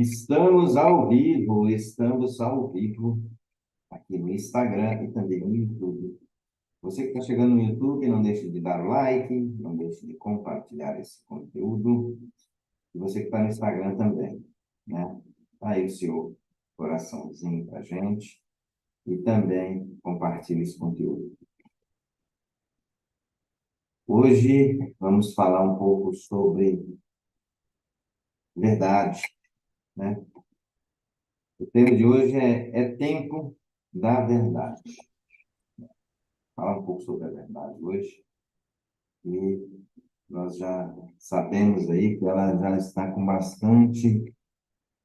Estamos ao vivo aqui no Instagram e também no YouTube. Você que está chegando no YouTube, não deixe de dar o like, não deixe de compartilhar esse conteúdo. E você que está no Instagram também, né? Tá aí o seu coraçãozinho para a gente e também compartilhe esse conteúdo. Hoje vamos falar um pouco sobre verdade, né? O tema de hoje é tempo da verdade. Falar um pouco sobre a verdade hoje. E nós já sabemos aí que ela já está com bastante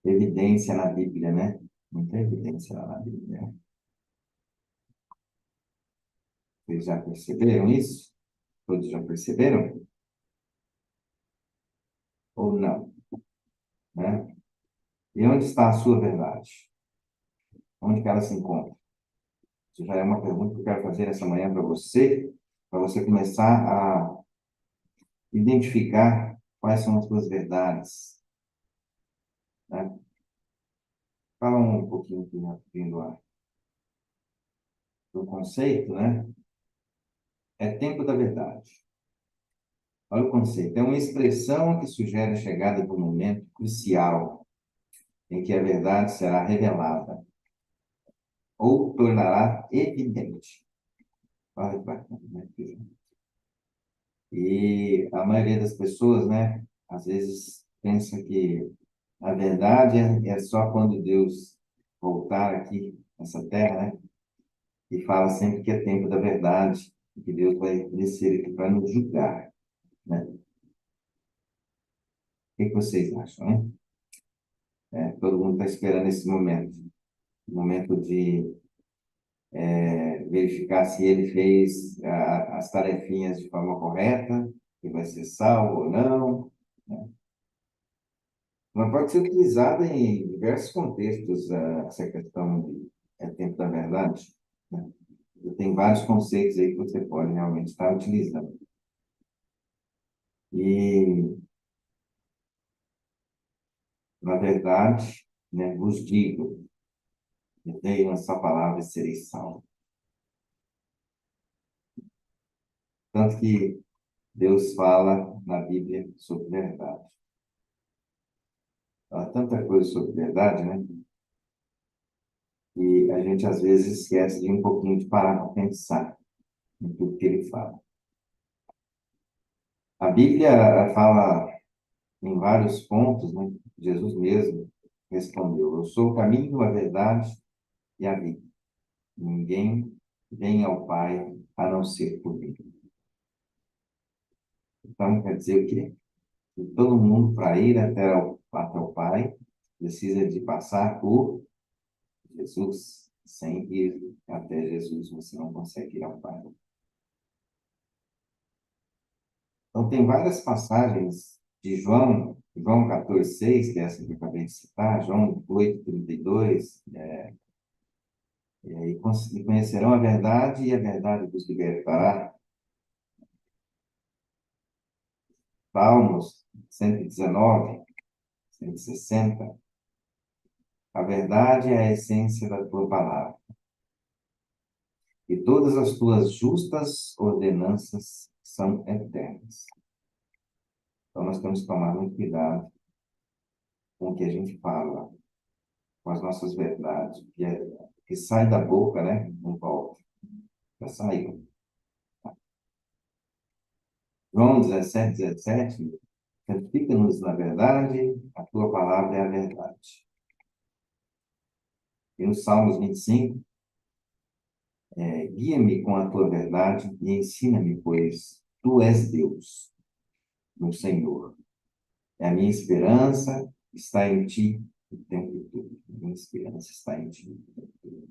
evidência na Bíblia, né? Muita evidência lá na Bíblia. Vocês já perceberam isso? Todos já perceberam? Ou não? Né? E onde está a sua verdade? Onde que ela se encontra? Isso já é uma pergunta que eu quero fazer essa manhã para você começar a identificar quais são as suas verdades, né? Fala um pouquinho aqui rapidinho do conceito, né? É tempo da verdade. Olha o conceito. É uma expressão que sugere a chegada de um momento crucial em que a verdade será revelada ou tornará evidente. Olha que bacana, né? E a maioria das pessoas, né, às vezes pensa que a verdade é só quando Deus voltar aqui nessa terra, né? E fala sempre que é tempo da verdade, e que Deus vai descer aqui para nos julgar, né? O que vocês acham, né? Todo mundo está esperando esse momento de verificar se ele fez as tarefinhas de forma correta, que vai ser salvo ou não, né? Mas pode ser utilizada em diversos contextos, essa questão de tempo da verdade, né? Tem vários conceitos aí que você pode realmente estar utilizando. E, na verdade, né, vos digo, tenho essa palavra e sereis salvos. Tanto que Deus fala na Bíblia sobre verdade. Fala tanta coisa sobre verdade, né? E a gente às vezes esquece de um pouquinho de parar para pensar em tudo que ele fala. A Bíblia fala em vários pontos, né? Jesus mesmo respondeu: Eu sou o caminho, a verdade e a vida. Ninguém vem ao Pai a não ser por mim. Então, quer dizer o quê? Que todo mundo, para ir até o Pai, precisa de passar por Jesus. Sem ir até Jesus, você não consegue ir ao Pai. Então, tem várias passagens de João 14,6, que é essa que eu acabei de citar, João 8,32, e conhecerão a verdade, e a verdade vos libertará. Salmos 119, 160. A verdade é a essência da tua palavra, e todas as tuas justas ordenanças são eternas. Então, nós temos que tomar muito cuidado com o que a gente fala, com as nossas verdades, que sai da boca, né? Não volta. Já saiu. João 17, santifica-nos na verdade, a tua palavra é a verdade. E no Salmos 25, guia-me com a tua verdade e ensina-me, pois tu és Deus, no Senhor. É a minha esperança está em ti o tempo todo. A minha esperança está em ti o tempo todo.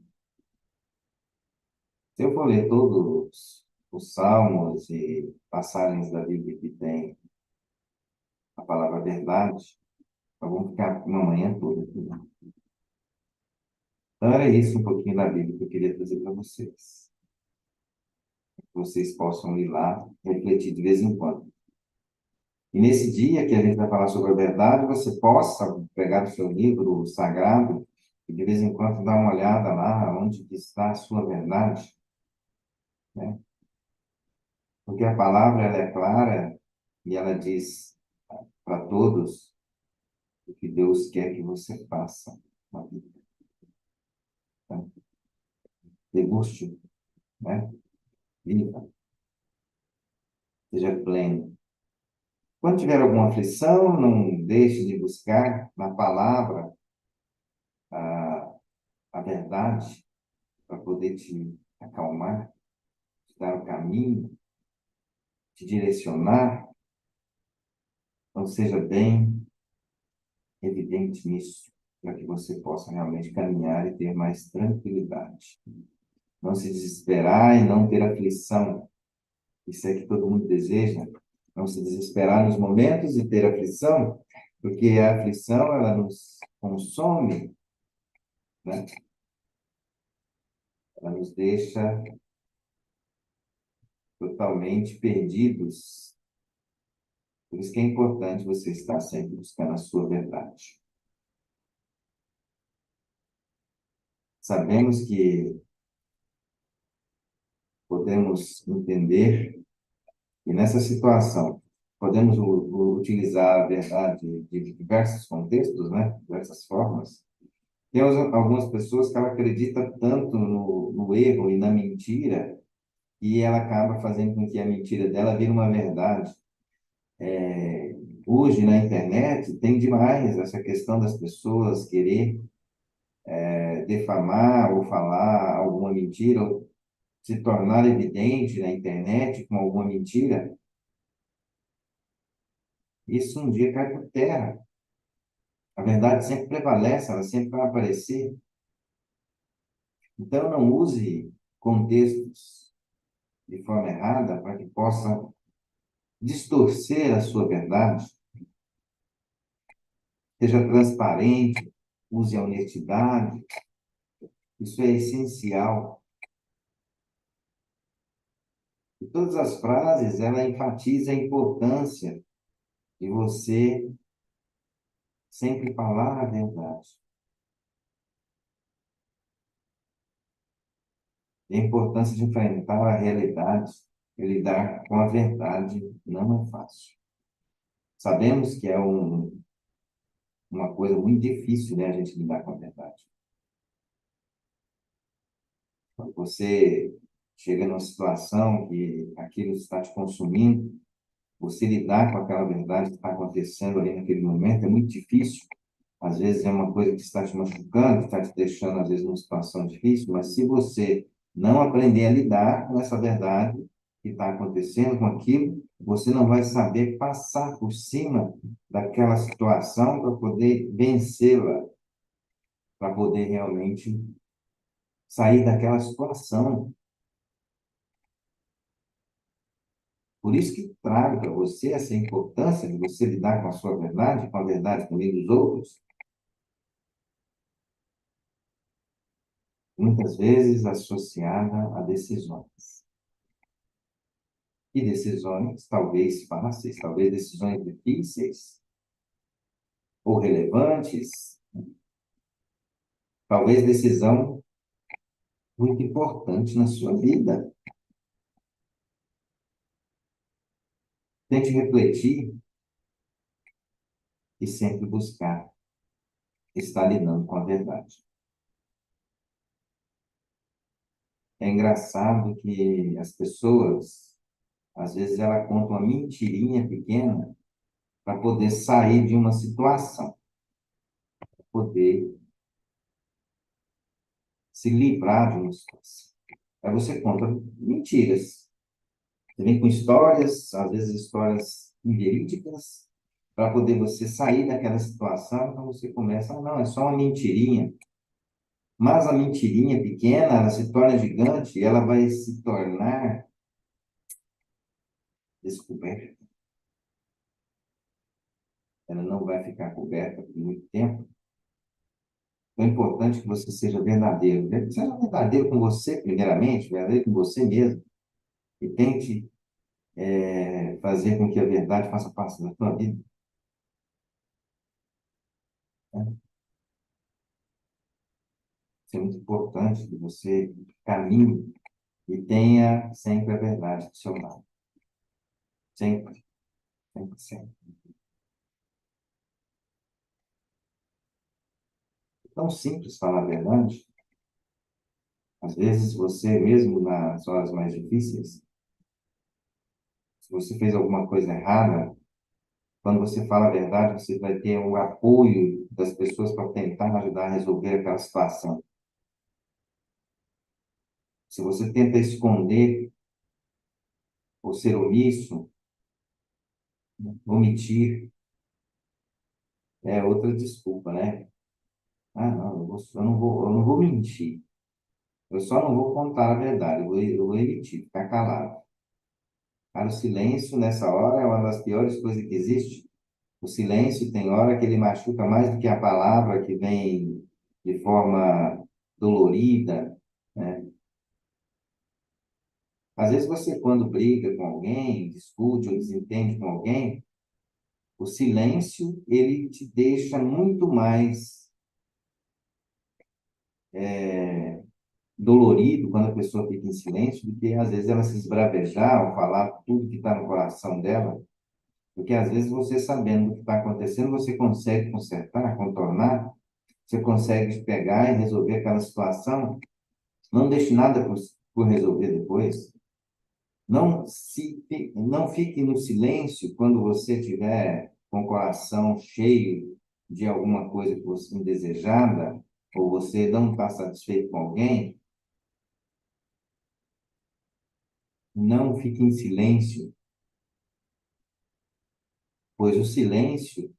Se eu for ler todos os salmos e passagens da Bíblia que tem a palavra verdade, nós vamos ficar uma manhã toda aqui, né? Então, era isso um pouquinho da Bíblia que eu queria trazer para vocês. Que vocês possam ir lá, refletir de vez em quando. E nesse dia que a gente vai falar sobre a verdade, você possa pegar o seu livro sagrado e de vez em quando dar uma olhada lá onde que está a sua verdade, né? Porque a palavra ela é clara e ela diz para todos o que Deus quer que você faça na vida. Então, deguste, né? Viva, seja pleno. Quando tiver alguma aflição, não deixe de buscar na palavra a, a verdade para poder te acalmar, te dar o caminho, te direcionar. Então, seja bem evidente nisso, para que você possa realmente caminhar e ter mais tranquilidade. Não se desesperar e não ter aflição. Isso é que todo mundo deseja. Não se desesperar nos momentos e ter aflição, porque a aflição ela nos consome, né? Ela nos deixa totalmente perdidos. Por isso que é importante você estar sempre buscando a sua verdade. Sabemos que podemos entender e nessa situação podemos utilizar a verdade de diversos contextos, né? Diversas formas. Tem algumas pessoas que ela acredita tanto no erro e na mentira e ela acaba fazendo com que a mentira dela vire uma verdade. Hoje na internet tem demais essa questão das pessoas querer defamar ou falar alguma mentira, ou se tornar evidente na internet com alguma mentira. Isso um dia cai por terra. A verdade sempre prevalece, ela sempre vai aparecer. Então, não use contextos de forma errada para que possa distorcer a sua verdade. Seja transparente, use a honestidade. Isso é essencial. E todas as frases, ela enfatiza a importância de você sempre falar a verdade. E a importância de enfrentar a realidade e lidar com a verdade não é fácil. Sabemos que é uma coisa muito difícil, né, a gente lidar com a verdade. Quando você chega numa situação que aquilo está te consumindo, você lidar com aquela verdade que está acontecendo ali naquele momento é muito difícil. Às vezes é uma coisa que está te machucando, que está te deixando, às vezes, numa situação difícil, mas se você não aprender a lidar com essa verdade que está acontecendo, com aquilo, você não vai saber passar por cima daquela situação para poder vencê-la, para poder realmente sair daquela situação. Por isso que trago para você essa importância de você lidar com a sua verdade, com a verdade também dos outros, muitas vezes associada a decisões. E decisões talvez fáceis, talvez decisões difíceis ou relevantes, talvez decisão muito importante na sua vida. Tente refletir e sempre buscar estar lidando com a verdade. É engraçado que as pessoas, às vezes, ela conta uma mentirinha pequena para poder sair de uma situação, poder se livrar de uma situação. Aí você conta mentiras. Você vem com histórias, às vezes histórias inverídicas, para poder você sair daquela situação. Então você começa, ah, não, é só uma mentirinha. Mas a mentirinha pequena, ela se torna gigante e ela vai se tornar descoberta. Ela não vai ficar coberta por muito tempo. Então é importante que você seja verdadeiro. Seja verdadeiro com você, primeiramente, verdadeiro com você mesmo. E tente fazer com que a verdade faça parte da tua vida, né? Isso é muito importante que você caminhe e tenha sempre a verdade do seu lado. Sempre, sempre, sempre. É tão simples falar a verdade. Às vezes você, mesmo nas horas mais difíceis, se você fez alguma coisa errada, quando você fala a verdade, você vai ter o apoio das pessoas para tentar ajudar a resolver aquela situação. Se você tenta esconder ou ser omisso, omitir, é outra desculpa, né? Ah, não, eu não vou mentir. Eu só não vou contar a verdade, eu vou emitir, ficar calado. Cara, o silêncio nessa hora é uma das piores coisas que existe. O silêncio tem hora que ele machuca mais do que a palavra que vem de forma dolorida, né? Às vezes você, quando briga com alguém, discute ou desentende com alguém, o silêncio, ele te deixa muito mais dolorido quando a pessoa fica em silêncio do que, às vezes, ela se esbravejar ou falar tudo que está no coração dela. Porque, às vezes, você sabendo o que está acontecendo, você consegue consertar, contornar, você consegue pegar e resolver aquela situação. Não deixe nada por resolver depois. Não fique no silêncio quando você tiver com o coração cheio de alguma coisa que você indesejada, ou você não está satisfeito com alguém. Não fique em silêncio, pois o silêncio,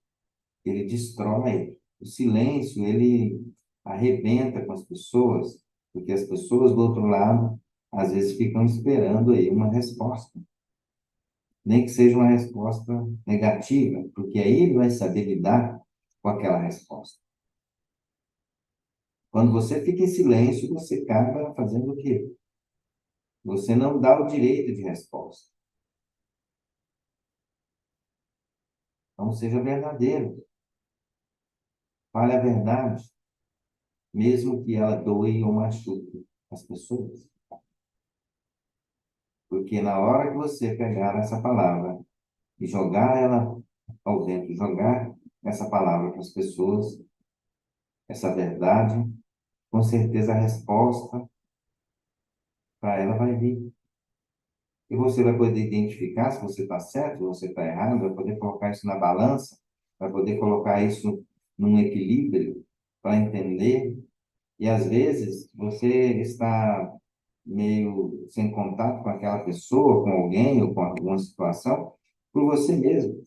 ele destrói. O silêncio, ele arrebenta com as pessoas, porque as pessoas do outro lado, às vezes, ficam esperando aí uma resposta. Nem que seja uma resposta negativa, porque aí ele vai saber lidar com aquela resposta. Quando você fica em silêncio, você acaba fazendo o quê? Você não dá o direito de resposta. Então, seja verdadeiro. Fale a verdade, mesmo que ela doe ou machuque as pessoas. Porque na hora que você pegar essa palavra e jogar ela ao vento, jogar essa palavra para as pessoas, essa verdade, com certeza a resposta para ela vai vir. E você vai poder identificar se você está certo, se você está errado, vai poder colocar isso na balança, vai poder colocar isso num equilíbrio para entender. E às vezes você está meio sem contato com aquela pessoa, com alguém ou com alguma situação, por você mesmo.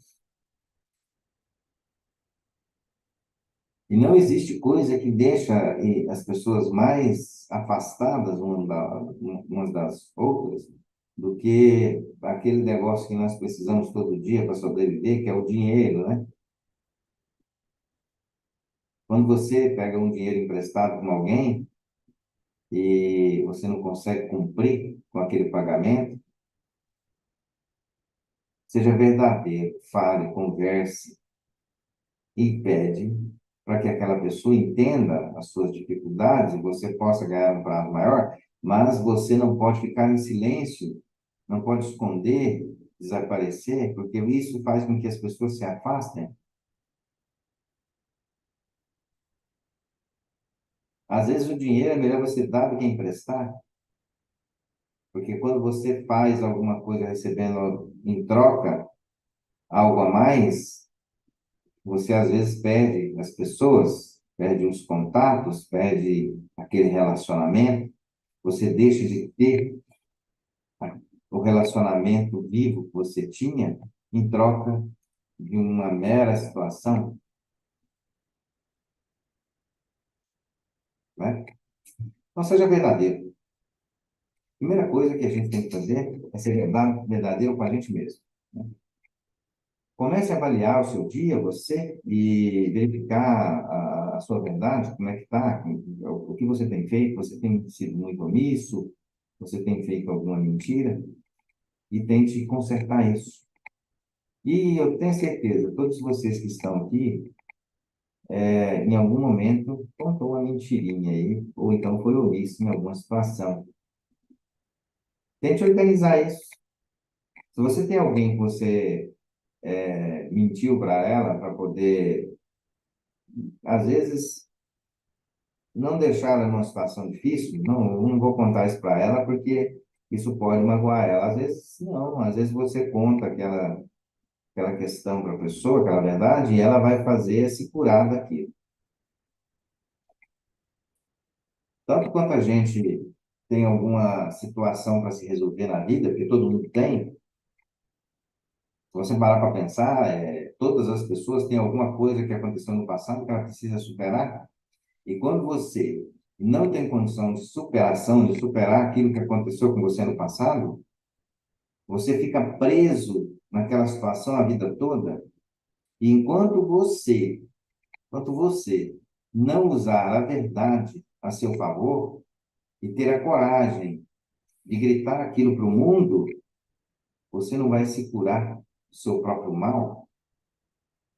E não existe coisa que deixa as pessoas mais afastadas umas das outras do que aquele negócio que nós precisamos todo dia para sobreviver, que é o dinheiro, né? Quando você pega um dinheiro emprestado com alguém e você não consegue cumprir com aquele pagamento, seja verdadeiro, fale, converse e pede para que aquela pessoa entenda as suas dificuldades e você possa ganhar um prazo maior, mas você não pode ficar em silêncio, não pode esconder, desaparecer, porque isso faz com que as pessoas se afastem. Às vezes o dinheiro é melhor você dar do que emprestar, porque quando você faz alguma coisa recebendo em troca algo a mais, você às vezes perde as pessoas, perde os contatos, perde aquele relacionamento, você deixa de ter o relacionamento vivo que você tinha em troca de uma mera situação, né? Então, seja verdadeiro. Primeira coisa que a gente tem que fazer é ser verdadeiro com a gente mesmo, né? Comece a avaliar o seu dia, você, e verificar a sua verdade, como é que está, o que você tem feito, você tem sido muito omisso, você tem feito alguma mentira. e tente consertar isso. E eu tenho certeza, todos vocês que estão aqui, em algum momento contou uma mentirinha aí, ou então foi omisso em alguma situação. Tente organizar isso. Se você tem alguém que você mentiu para ela, para poder, às vezes, não deixar ela numa situação difícil, não vou contar isso para ela, porque isso pode magoar ela. Às vezes, não, às vezes você conta aquela questão para a pessoa, aquela verdade, e ela vai fazer se curar daquilo. Tanto quanto a gente tem alguma situação para se resolver na vida, porque todo mundo tem, se você parar para pensar, todas as pessoas têm alguma coisa que aconteceu no passado que ela precisa superar. E quando você não tem condição de superação, de superar aquilo que aconteceu com você no passado, você fica preso naquela situação a vida toda. E enquanto você não usar a verdade a seu favor e ter a coragem de gritar aquilo para o mundo, você não vai se curar do seu próprio mal,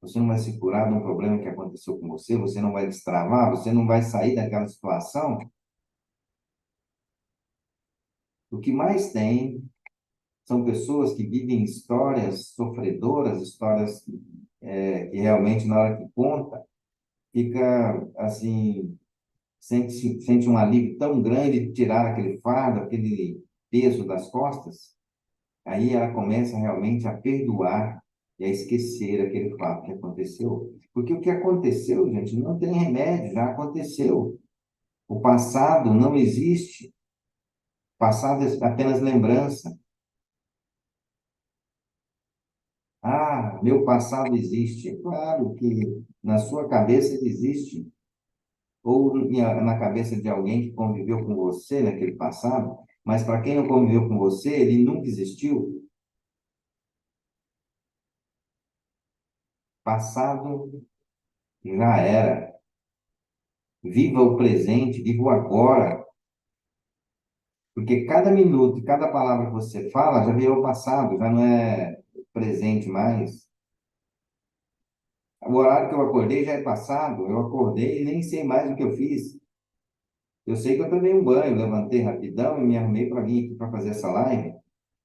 você não vai se curar de um problema que aconteceu com você, você não vai destravar, você não vai sair daquela situação. O que mais tem são pessoas que vivem histórias sofredoras, histórias que realmente, na hora que conta, fica assim, sente um alívio tão grande de tirar aquele fardo, aquele peso das costas. Aí ela começa realmente a perdoar e a esquecer aquele fato que aconteceu. Porque o que aconteceu, gente, não tem remédio, já aconteceu. O passado não existe. O passado é apenas lembrança. Ah, meu passado existe. É claro que na sua cabeça ele existe. Ou na cabeça de alguém que conviveu com você naquele passado. Mas para quem não conviveu com você, ele nunca existiu. Passado já era. Viva o presente, viva o agora. Porque cada minuto, cada palavra que você fala já virou passado, já não é presente mais. O horário que eu acordei já é passado. Eu acordei e nem sei mais o que eu fiz. Eu sei que eu tomei um banho, levantei rapidão e me arrumei para vir aqui para fazer essa live.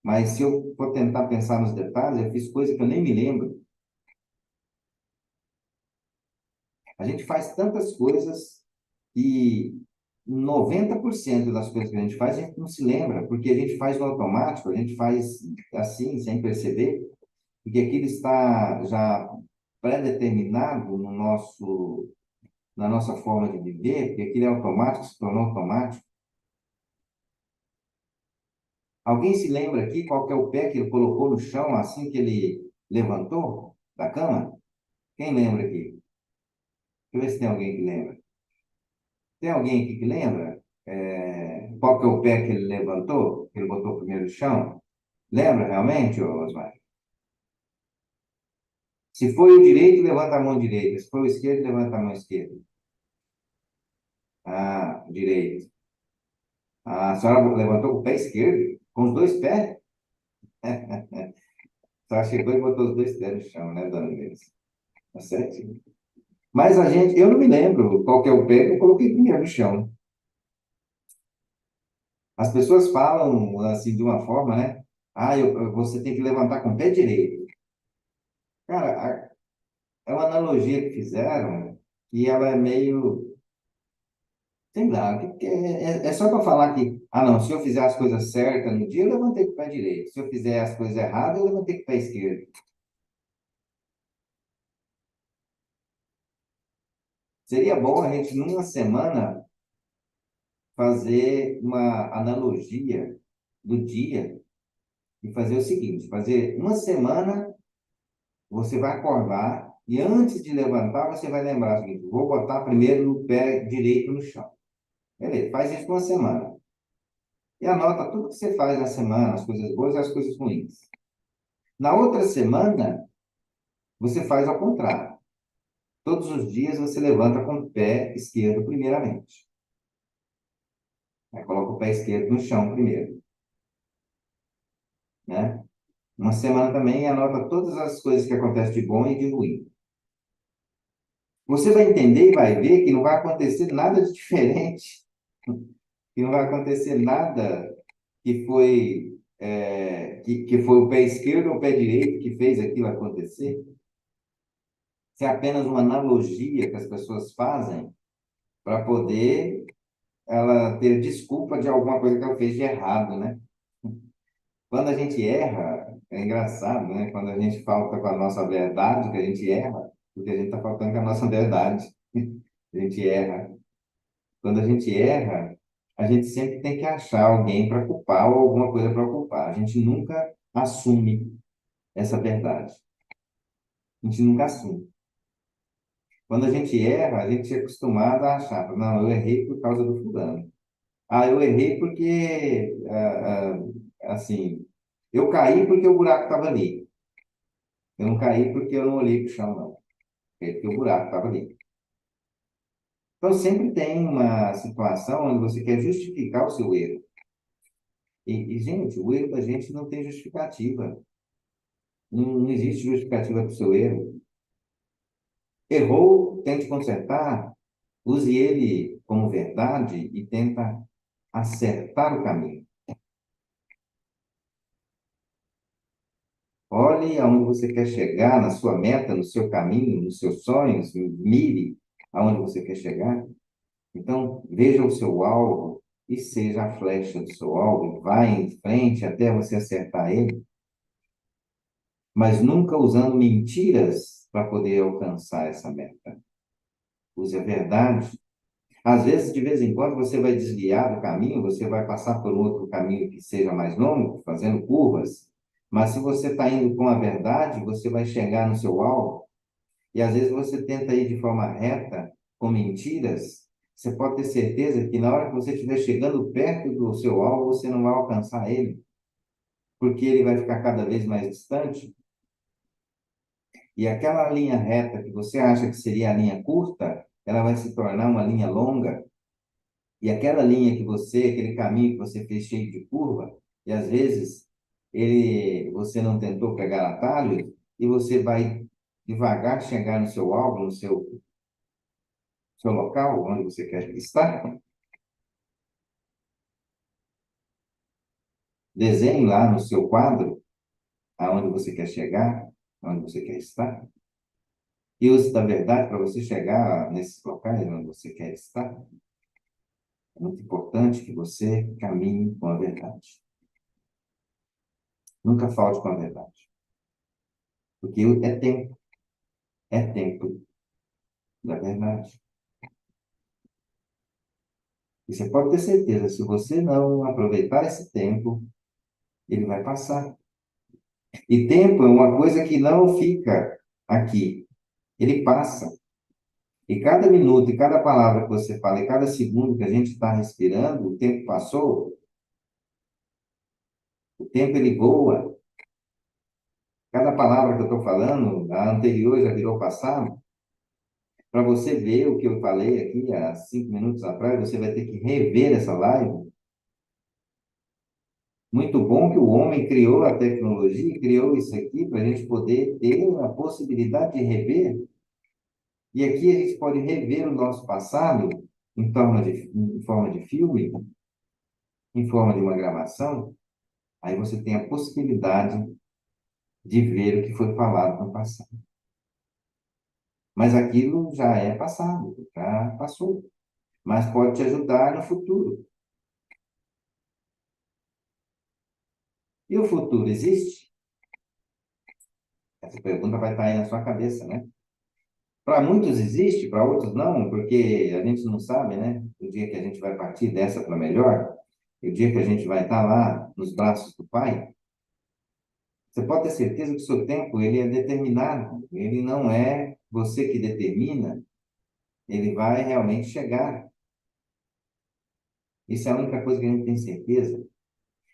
Mas se eu for tentar pensar nos detalhes, eu fiz coisa que eu nem me lembro. A gente faz tantas coisas e 90% das coisas que a gente faz, a gente não se lembra, porque a gente faz no automático, a gente faz assim, sem perceber, porque aquilo está já pré-determinado na nossa forma de viver, porque aquilo é automático, se tornou automático. Alguém se lembra aqui qual que é o pé que ele colocou no chão assim que ele levantou da cama? Quem lembra aqui? Deixa eu ver se tem alguém que lembra. Tem alguém aqui que lembra? Qual que é o pé que ele levantou? Que ele botou primeiro no chão? Lembra realmente, ô Osmar? Se foi o direito, levanta a mão direita. Se foi o esquerdo, levanta a mão esquerda. Ah, direito. Ah, a senhora levantou com o pé esquerdo? Com os dois pés? A senhora chegou e botou os dois pés no chão, né, dona Inês? Tá certinho. Mas eu não me lembro qual que é o pé que eu coloquei primeiro no chão. As pessoas falam assim de uma forma, né? Ah, você tem que levantar com o pé direito. Cara, é uma analogia que fizeram e ela é meio, sei lá, é só para falar que, ah, não, se eu fizer as coisas certas no dia, eu levantei com o pé direito. Se eu fizer as coisas erradas, eu levantei com o pé esquerdo. Seria bom a gente, numa semana, fazer uma analogia do dia e fazer o seguinte: fazer uma semana, você vai acordar e antes de levantar, você vai lembrar o seguinte: vou botar primeiro o pé direito no chão. Beleza, faz isso uma semana. E anota tudo que você faz na semana, as coisas boas e as coisas ruins. Na outra semana, você faz ao contrário. Todos os dias você levanta com o pé esquerdo primeiramente. Aí coloca o pé esquerdo no chão primeiro, né? Uma semana também e anota todas as coisas que acontecem de bom e de ruim. Você vai entender e vai ver que não vai acontecer nada de diferente, que não vai acontecer nada que foi o pé esquerdo ou o pé direito que fez aquilo acontecer. Isso é apenas uma analogia que as pessoas fazem para poder ela ter desculpa de alguma coisa que ela fez de errado, né? Quando a gente erra, é engraçado, né? Quando a gente falta com a nossa verdade, que a gente erra, porque a gente está faltando com a nossa verdade. A gente erra. Quando a gente erra, a gente sempre tem que achar alguém para culpar ou alguma coisa para culpar. A gente nunca assume essa verdade. A gente nunca assume. Quando a gente erra, a gente é acostumado a achar, não, eu errei por causa do fulano. Ah, eu errei porque, assim, eu caí porque o buraco estava ali. Eu não caí porque eu não olhei para o chão, não. Caí porque o buraco estava ali. Então, sempre tem uma situação onde você quer justificar o seu erro. Gente, o erro da gente não tem justificativa. Não existe justificativa para o seu erro. Errou, tente consertar, use ele como verdade e tenta acertar o caminho. Olhe aonde você quer chegar, na sua meta, no seu caminho, nos seus sonhos, mire aonde você quer chegar. Então, veja o seu alvo e seja a flecha do seu alvo. Vá em frente até você acertar ele, mas nunca usando mentiras para poder alcançar essa meta. Use a verdade. Às vezes, de vez em quando, você vai desviar do caminho, você vai passar por outro caminho que seja mais longo, fazendo curvas. Mas se você está indo com a verdade, você vai chegar no seu alvo. E às vezes você tenta ir de forma reta, com mentiras. Você pode ter certeza que na hora que você estiver chegando perto do seu alvo, você não vai alcançar ele, porque ele vai ficar cada vez mais distante. E aquela linha reta que você acha que seria a linha curta, ela vai se tornar uma linha longa. E aquela linha que você, aquele caminho que você fez cheio de curva, e às vezes você não tentou pegar atalhos, e você vai devagar chegar no seu alvo, no seu local, onde você quer estar. Desenhe lá no seu quadro aonde você quer chegar, aonde você quer estar. E use da verdade para você chegar nesses locais onde você quer estar. É muito importante que você caminhe com a verdade. Nunca falte com a verdade. Porque é tempo da verdade. E você pode ter certeza, se você não aproveitar esse tempo, ele vai passar. E tempo é uma coisa que não fica aqui, ele passa. E cada minuto, e cada palavra que você fala, e cada segundo que a gente está respirando, o tempo passou, o tempo ele voa. Cada palavra que eu estou falando, a anterior já virou passado. Para você ver o que eu falei aqui há 5 minutos atrás, você vai ter que rever essa live. Muito bom que o homem criou a tecnologia, criou isso aqui para a gente poder ter a possibilidade de rever. E aqui a gente pode rever o nosso passado em forma de filme, em forma de uma gravação. Aí você tem a possibilidade de ver o que foi falado no passado. Mas aquilo já é passado, já passou. Mas pode te ajudar no futuro. E o futuro existe? Essa pergunta vai estar aí na sua cabeça, né? Para muitos existe, para outros não, porque a gente não sabe, né? O dia que a gente vai partir dessa para melhor, o dia que a gente vai estar lá nos braços do Pai, você pode ter certeza que o seu tempo ele é determinado, ele não é você que determina, ele vai realmente chegar. Isso é a única coisa que a gente tem certeza.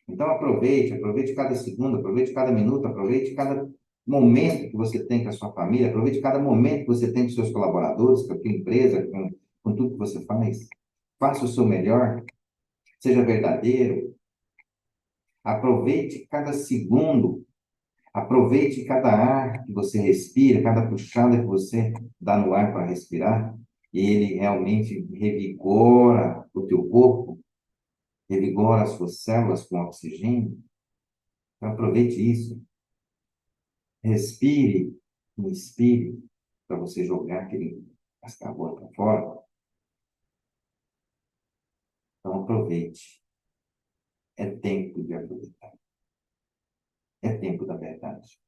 Então aproveite cada segundo, aproveite cada minuto, aproveite cada momento que você tem com a sua família, aproveite cada momento que você tem com seus colaboradores, com a sua empresa, com tudo que você faz. Faça o seu melhor, seja verdadeiro, aproveite cada segundo, Aproveite cada ar que você respira, cada puxada que você dá no ar para respirar, e ele realmente revigora o teu corpo, revigora as suas células com oxigênio. Então, aproveite isso. Respire, inspire, para você jogar aquele gás carbônico para fora. Então, aproveite. É tempo de aproveitar. É tempo da verdade.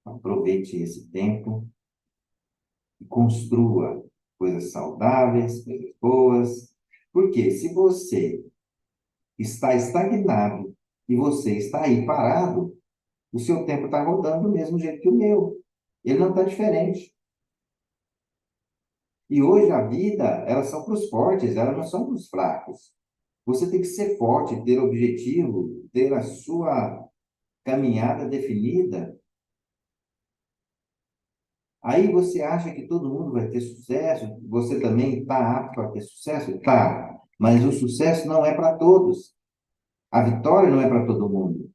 Aproveite esse tempo e construa coisas saudáveis, coisas boas. Porque se você está estagnado e você está aí parado, o seu tempo está rodando do mesmo jeito que o meu. Ele não está diferente. E hoje a vida, elas são para os fortes, elas não são para os fracos. Você tem que ser forte, ter objetivo, ter a sua caminhada definida. Aí você acha que todo mundo vai ter sucesso, você também está apto a ter sucesso? Tá, mas o sucesso não é para todos. A vitória não é para todo mundo.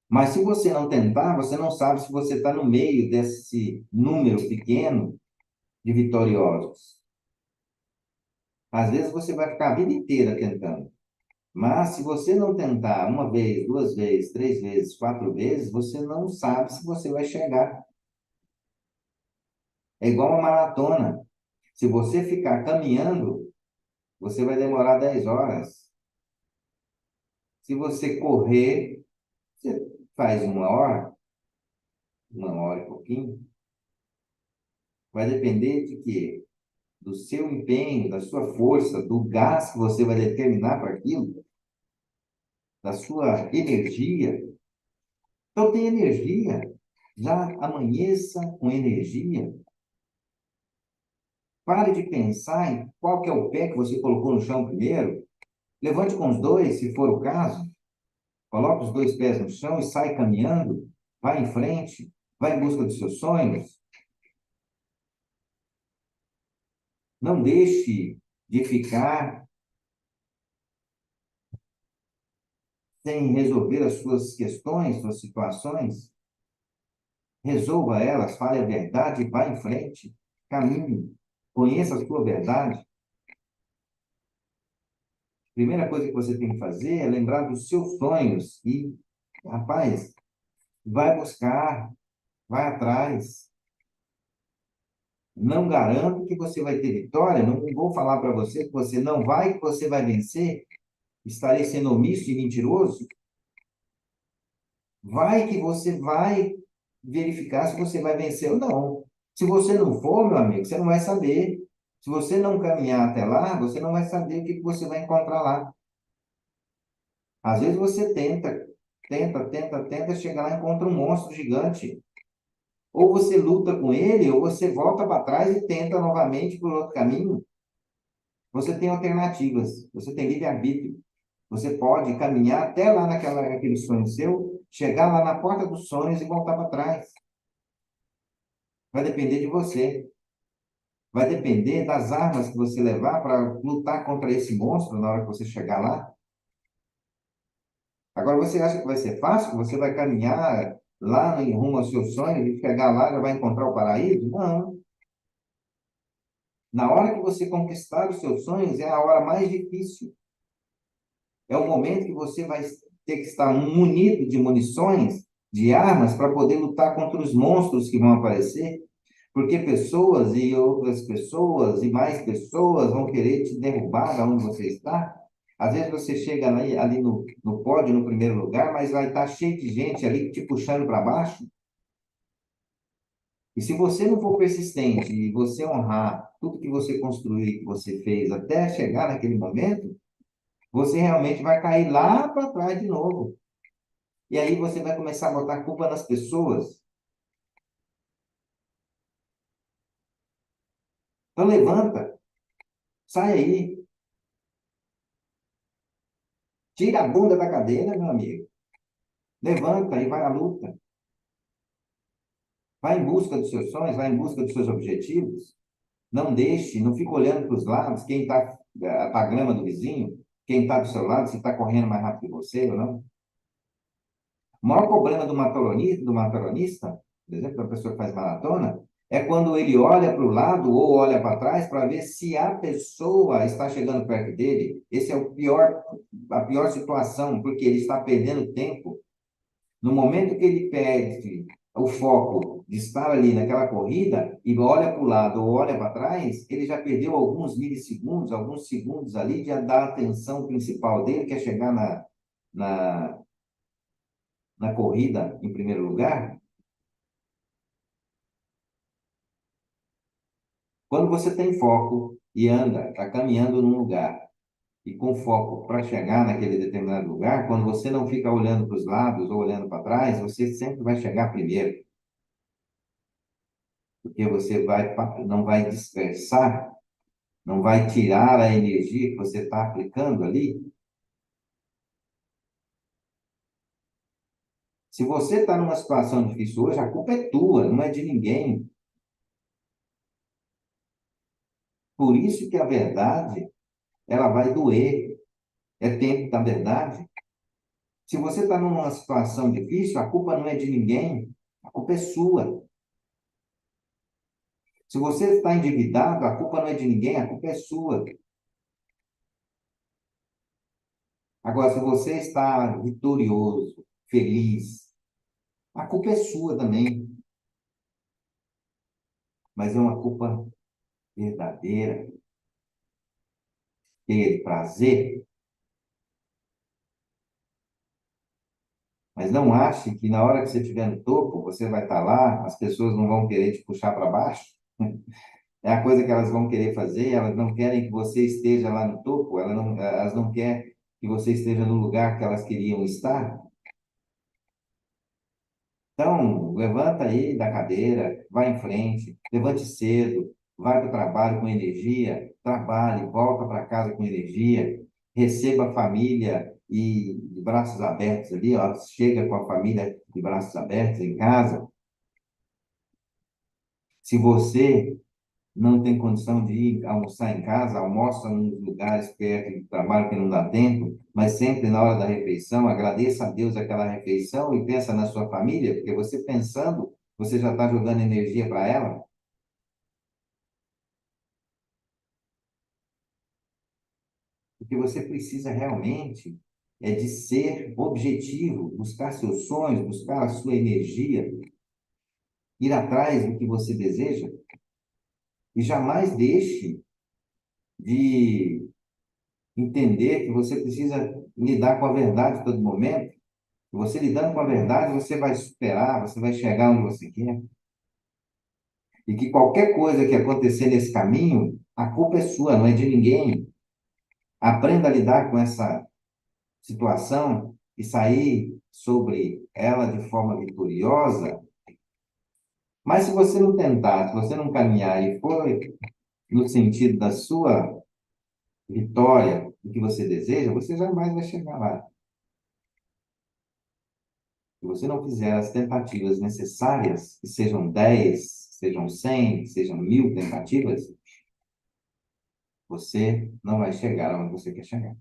Mas se você não tentar, você não sabe se você está no meio desse número pequeno de vitoriosos. Às vezes você vai ficar a vida inteira tentando. Mas se você não tentar uma vez, duas vezes, três vezes, quatro vezes, você não sabe se você vai chegar. É igual uma maratona. Se você ficar caminhando, você vai demorar 10 horas. Se você correr, você faz uma hora e pouquinho. Vai depender de quê? Do seu empenho, da sua força, do gás que você vai determinar para aquilo, da sua energia. Então, tem energia. Já amanheça com energia. Pare de pensar em qual que é o pé que você colocou no chão primeiro. Levante com os dois, se for o caso. Coloque os dois pés no chão e sai caminhando. Vá em frente. Vá em busca dos seus sonhos. Não deixe de ficar sem resolver as suas questões, suas situações. Resolva elas, fale a verdade, vá em frente, caminhe, conheça a sua verdade. Primeira coisa que você tem que fazer é lembrar dos seus sonhos e, rapaz, vai buscar, vai atrás. Não garanto que você vai ter vitória, não vou falar para você que você não vai, que você vai vencer. Estarei sendo omisso e mentiroso. Vai que você vai verificar se você vai vencer ou não. Se você não for, meu amigo, você não vai saber. Se você não caminhar até lá, você não vai saber o que você vai encontrar lá. Às vezes você tenta, chegar lá e encontra um monstro gigante. Ou você luta com ele, ou você volta para trás e tenta novamente por outro caminho. Você tem alternativas, você tem livre-arbítrio. Você pode caminhar até lá naquele sonho seu, chegar lá na porta dos sonhos e voltar para trás. Vai depender de você. Vai depender das armas que você levar para lutar contra esse monstro na hora que você chegar lá. Agora, você acha que vai ser fácil? Você vai caminhar lá em rumo aos seus sonhos e chegar lá e já vai encontrar o paraíso? Não. Na hora que você conquistar os seus sonhos, é a hora mais difícil. É o momento que você vai ter que estar munido de munições, de armas, para poder lutar contra os monstros que vão aparecer. Porque pessoas e outras pessoas e mais pessoas vão querer te derrubar da onde você está. Às vezes você chega ali no pódio, no primeiro lugar, mas vai estar cheio de gente ali te puxando para baixo. E se você não for persistente e você honrar tudo que você construiu e que você fez até chegar naquele momento, você realmente vai cair lá para trás de novo. E aí você vai começar a botar culpa nas pessoas. Então levanta, sai aí, tira a bunda da cadeira, meu amigo. Levanta e vai à luta. Vai em busca dos seus sonhos, vai em busca dos seus objetivos. Não deixe, não fique olhando para os lados, quem está a grama do vizinho, quem está do seu lado, se está correndo mais rápido que você ou não. O maior problema do maratonista, por exemplo, da pessoa que faz maratona, é quando ele olha para o lado ou olha para trás para ver se a pessoa está chegando perto dele. Esse é a pior situação, porque ele está perdendo tempo. No momento que ele perde o foco de estar ali naquela corrida e olha para o lado ou olha para trás, ele já perdeu alguns milissegundos, alguns segundos ali de dar a atenção principal dele, que é chegar na, na corrida em primeiro lugar. Quando você tem foco e anda, está caminhando num lugar e com foco para chegar naquele determinado lugar, quando você não fica olhando para os lados ou olhando para trás, você sempre vai chegar primeiro, porque você não vai dispersar, não vai tirar a energia que você está aplicando ali. Se você está numa situação difícil hoje, a culpa é tua, não é de ninguém. Por isso que a verdade, ela vai doer. É tempo da verdade. Se você está numa situação difícil, a culpa não é de ninguém, a culpa é sua. Se você está endividado, a culpa não é de ninguém, a culpa é sua. Agora, se você está vitorioso, feliz, a culpa é sua também, mas é uma culpa verdadeira, cheia de prazer. Mas não ache que na hora que você estiver no topo, você vai estar lá, as pessoas não vão querer te puxar para baixo. É a coisa que elas vão querer fazer, elas não querem que você esteja lá no topo, elas não querem que você esteja no lugar que elas queriam estar. Então, levanta aí da cadeira, vai em frente, levante cedo, vai para o trabalho com energia, trabalhe, volta para casa com energia, receba a família e de braços abertos ali, ó, chega com a família de braços abertos em casa. Se você não tem condição de ir almoçar em casa, almoça nos lugares perto do trabalho que não dá tempo, mas sempre na hora da refeição, agradeça a Deus aquela refeição e pensa na sua família, porque você pensando, você já está jogando energia para ela, porque você precisa realmente é de ser objetivo, buscar seus sonhos, buscar a sua energia, ir atrás do que você deseja e jamais deixe de entender que você precisa lidar com a verdade a todo momento. Você lidando com a verdade, você vai superar, você vai chegar onde você quer. E que qualquer coisa que acontecer nesse caminho, a culpa é sua, não é de ninguém. Aprenda a lidar com essa situação e sair sobre ela de forma vitoriosa. Mas se você não tentar, se você não caminhar e for no sentido da sua vitória, do que você deseja, você jamais vai chegar lá. Se você não fizer as tentativas necessárias, que sejam 10, sejam 100, sejam 1000 tentativas, você não vai chegar onde você quer chegar.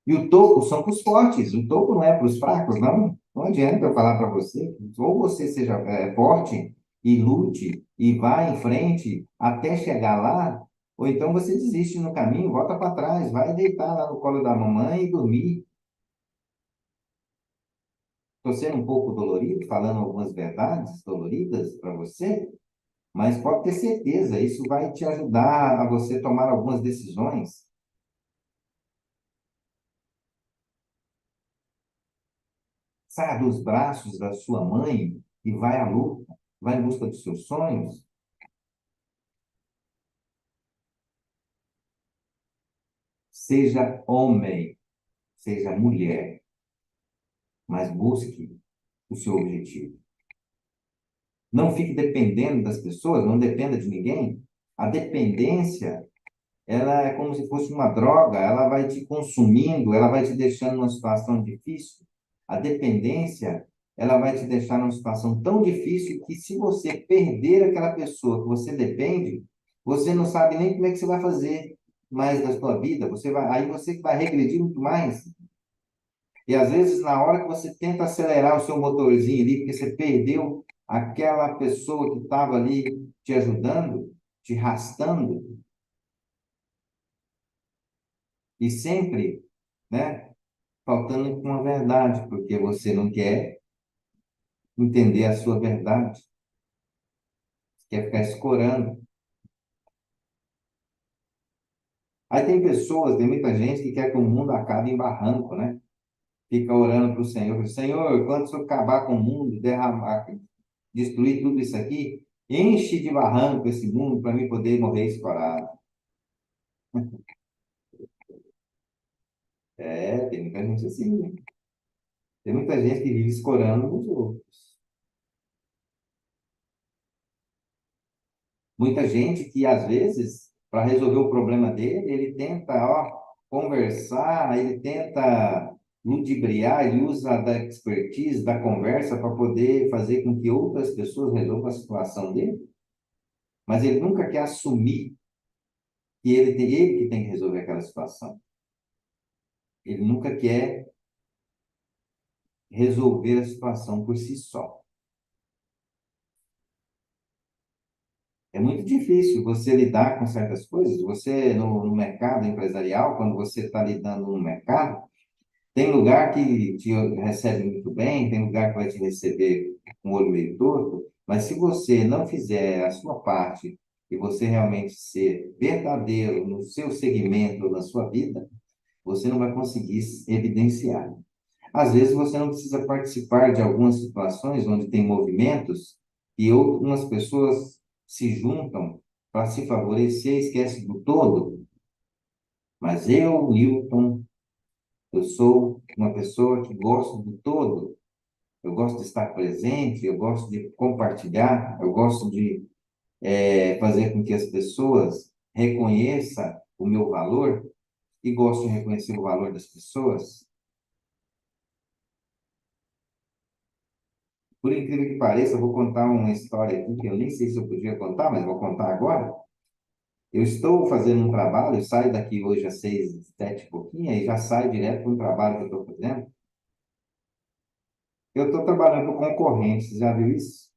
E o topo são para os fortes, o topo não é para os fracos, não. Não adianta eu falar para você, ou você seja forte e lute e vá em frente até chegar lá, ou então você desiste no caminho, volta para trás, vai deitar lá no colo da mamãe e dormir. Estou sendo um pouco dolorido, falando algumas verdades doloridas para você, mas pode ter certeza, isso vai te ajudar a você tomar algumas decisões. Saia dos braços da sua mãe e vai à luta, vai em busca dos seus sonhos. Seja homem, seja mulher, mas busque o seu objetivo. Não fique dependendo das pessoas, não dependa de ninguém. A dependência, ela é como se fosse uma droga, ela vai te consumindo, ela vai te deixando numa situação difícil. A dependência, ela vai te deixar numa situação tão difícil que se você perder aquela pessoa que você depende, você não sabe nem como é que você vai fazer mais da sua vida, aí você vai regredir muito mais. E às vezes, na hora que você tenta acelerar o seu motorzinho ali, porque você perdeu aquela pessoa que estava ali te ajudando, te arrastando, e sempre, né, faltando com a verdade, porque você não quer entender a sua verdade, quer ficar escorando. Aí tem pessoas, tem muita gente que quer que o mundo acabe em barranco, né? Fica orando para o Senhor, Senhor, quando o Senhor acabar com o mundo, derramar, destruir tudo isso aqui, enche de barranco esse mundo para mim poder morrer escorado. É, tem muita gente assim, né? Tem muita gente que vive escorando nos outros. Muita gente que, às vezes, para resolver o problema dele, ele tenta, ó, conversar, ele tenta ludibriar, ele usa da expertise, da conversa para poder fazer com que outras pessoas resolvam a situação dele, mas ele nunca quer assumir que ele que tem que resolver aquela situação. Ele nunca quer resolver a situação por si só. É muito difícil você lidar com certas coisas. Você, no mercado empresarial, quando você está lidando no mercado, tem lugar que te recebe muito bem, tem lugar que vai te receber com o olho meio torto, mas se você não fizer a sua parte e você realmente ser verdadeiro no seu segmento, na sua vida, você não vai conseguir evidenciar. Às vezes você não precisa participar de algumas situações onde tem movimentos e algumas pessoas se juntam para se favorecer, esquece do todo. Mas eu, Newton, eu sou uma pessoa que gosto do todo. Eu gosto de estar presente, eu gosto de compartilhar, eu gosto de fazer com que as pessoas reconheçam o meu valor e gosto de reconhecer o valor das pessoas. Por incrível que pareça, eu vou contar uma história aqui que eu nem sei se eu podia contar, mas vou contar agora. Eu estou fazendo um trabalho, eu saio daqui hoje às 6, 7 e pouquinho, e já saio direto para um trabalho que eu estou fazendo. Eu estou trabalhando com concorrentes, já viu isso?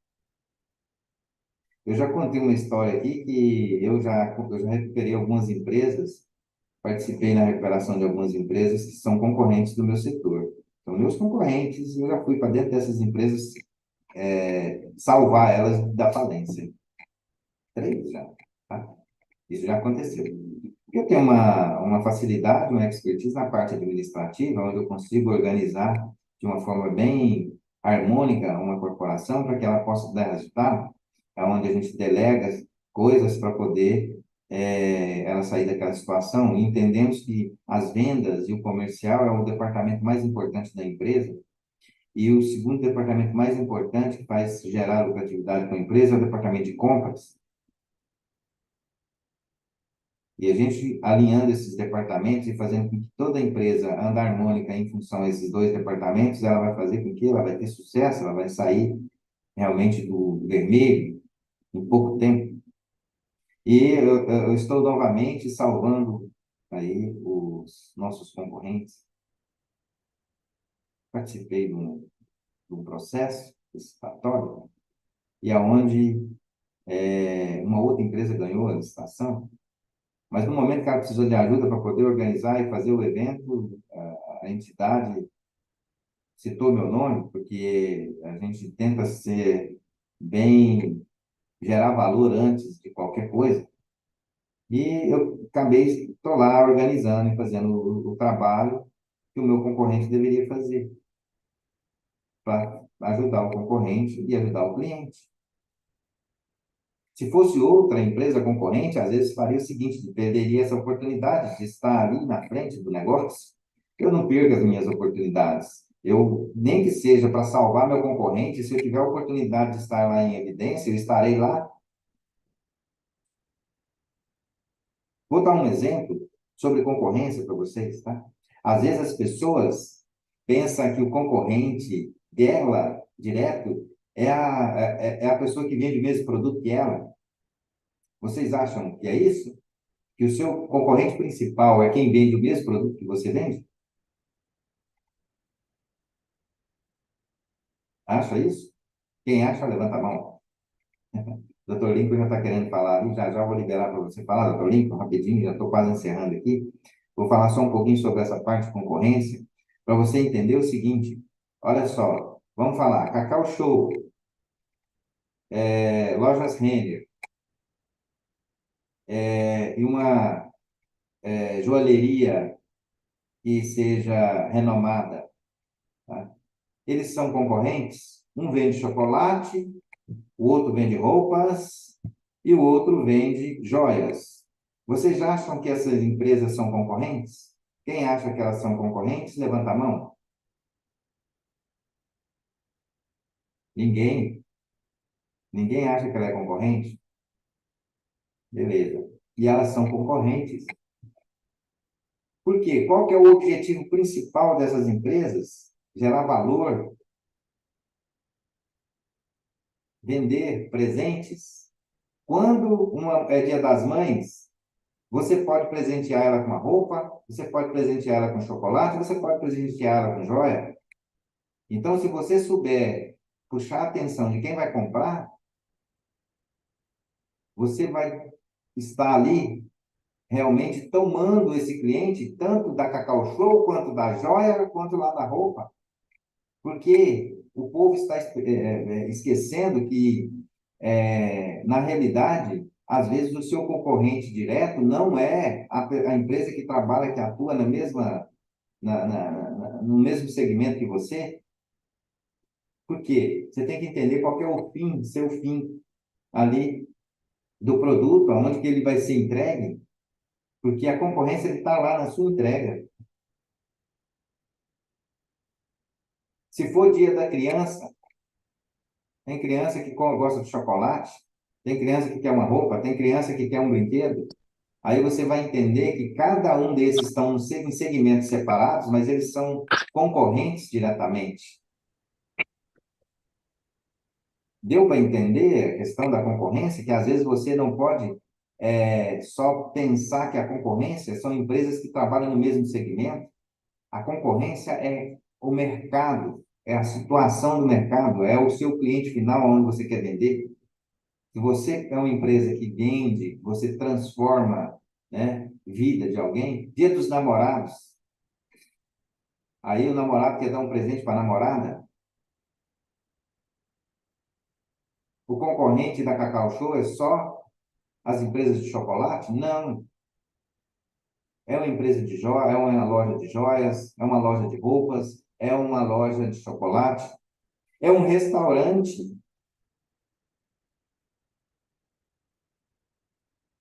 Eu já contei uma história aqui que eu já recuperei algumas empresas, participei na recuperação de algumas empresas que são concorrentes do meu setor. Então, meus concorrentes, eu já fui para dentro dessas empresas, salvar elas da falência. 3 já, tá? Isso já aconteceu. Eu tenho uma facilidade, uma expertise na parte administrativa, onde eu consigo organizar de uma forma bem harmônica uma corporação para que ela possa dar resultado, é onde a gente delega coisas para poder ela sair daquela situação. E entendemos que as vendas e o comercial é o departamento mais importante da empresa, e o segundo departamento mais importante que faz gerar lucratividade para a empresa é o departamento de compras. E a gente alinhando esses departamentos e fazendo com que toda a empresa ande harmônica em função desses dois departamentos, ela vai fazer com que ela vai ter sucesso, ela vai sair realmente do vermelho em pouco tempo. E eu estou novamente salvando aí os nossos concorrentes. Participei de um processo licitatório e aonde uma outra empresa ganhou a licitação, mas no momento que ela precisou de ajuda para poder organizar e fazer o evento, a entidade citou meu nome, porque a gente tenta ser bem, gerar valor antes de qualquer coisa. E eu acabei, estou lá organizando e fazendo o trabalho que o meu concorrente deveria fazer, para ajudar o concorrente e ajudar o cliente. Se fosse outra empresa concorrente, às vezes faria o seguinte, perderia essa oportunidade de estar ali na frente do negócio. Eu não perco as minhas oportunidades. Eu, nem que seja para salvar meu concorrente, se eu tiver a oportunidade de estar lá em evidência, eu estarei lá. Vou dar um exemplo sobre concorrência para vocês, tá? Às vezes as pessoas pensam que o concorrente dela, direto, é a pessoa que vende o mesmo produto que ela. Vocês acham que é isso? Que o seu concorrente principal é quem vende o mesmo produto que você vende? Acha isso? Quem acha, levanta a mão. Doutor Lincoln já está querendo falar ali, já já vou liberar para você falar, doutor Lincoln, rapidinho, já estou quase encerrando aqui. Vou falar só um pouquinho sobre essa parte de concorrência, para você entender o seguinte, olha só, vamos falar, Cacau Show, lojas Renner, e uma joalheria que seja renomada, tá? Eles são concorrentes, um vende chocolate, o outro vende roupas e o outro vende joias. Vocês acham que essas empresas são concorrentes? Quem acha que elas são concorrentes, levanta a mão. Ninguém. Ninguém acha que ela é concorrente? Beleza. E elas são concorrentes. Por quê? Qual que é o objetivo principal dessas empresas? Gerar valor, vender presentes. Quando é Dia das Mães, você pode presentear ela com uma roupa, você pode presentear ela com chocolate, você pode presentear ela com joia. Então, se você souber puxar a atenção de quem vai comprar, você vai estar ali realmente tomando esse cliente, tanto da Cacau Show, quanto da joia, quanto lá da roupa. Porque o povo está esquecendo que, na realidade, às vezes o seu concorrente direto não é a empresa que trabalha, que atua na mesma, no mesmo segmento que você. Por quê? Você tem que entender qual que é o fim, seu fim ali do produto, aonde que ele vai ser entregue, porque a concorrência está lá na sua entrega. Se for dia da criança, tem criança que gosta de chocolate, tem criança que quer uma roupa, tem criança que quer um brinquedo. Aí você vai entender que cada um desses estão em segmentos separados, mas eles são concorrentes diretamente. Deu para entender a questão da concorrência? Que às vezes você não pode só pensar que a concorrência são empresas que trabalham no mesmo segmento. A concorrência é o mercado, é a situação do mercado, é o seu cliente final onde você quer vender. Se você é uma empresa que vende, você transforma, né, vida de alguém, Dia dos Namorados, aí o namorado quer dar um presente para a namorada, o concorrente da Cacau Show é só as empresas de chocolate? Não. É uma empresa de joias, é uma loja de joias, é uma loja de roupas, é uma loja de chocolate, é um restaurante.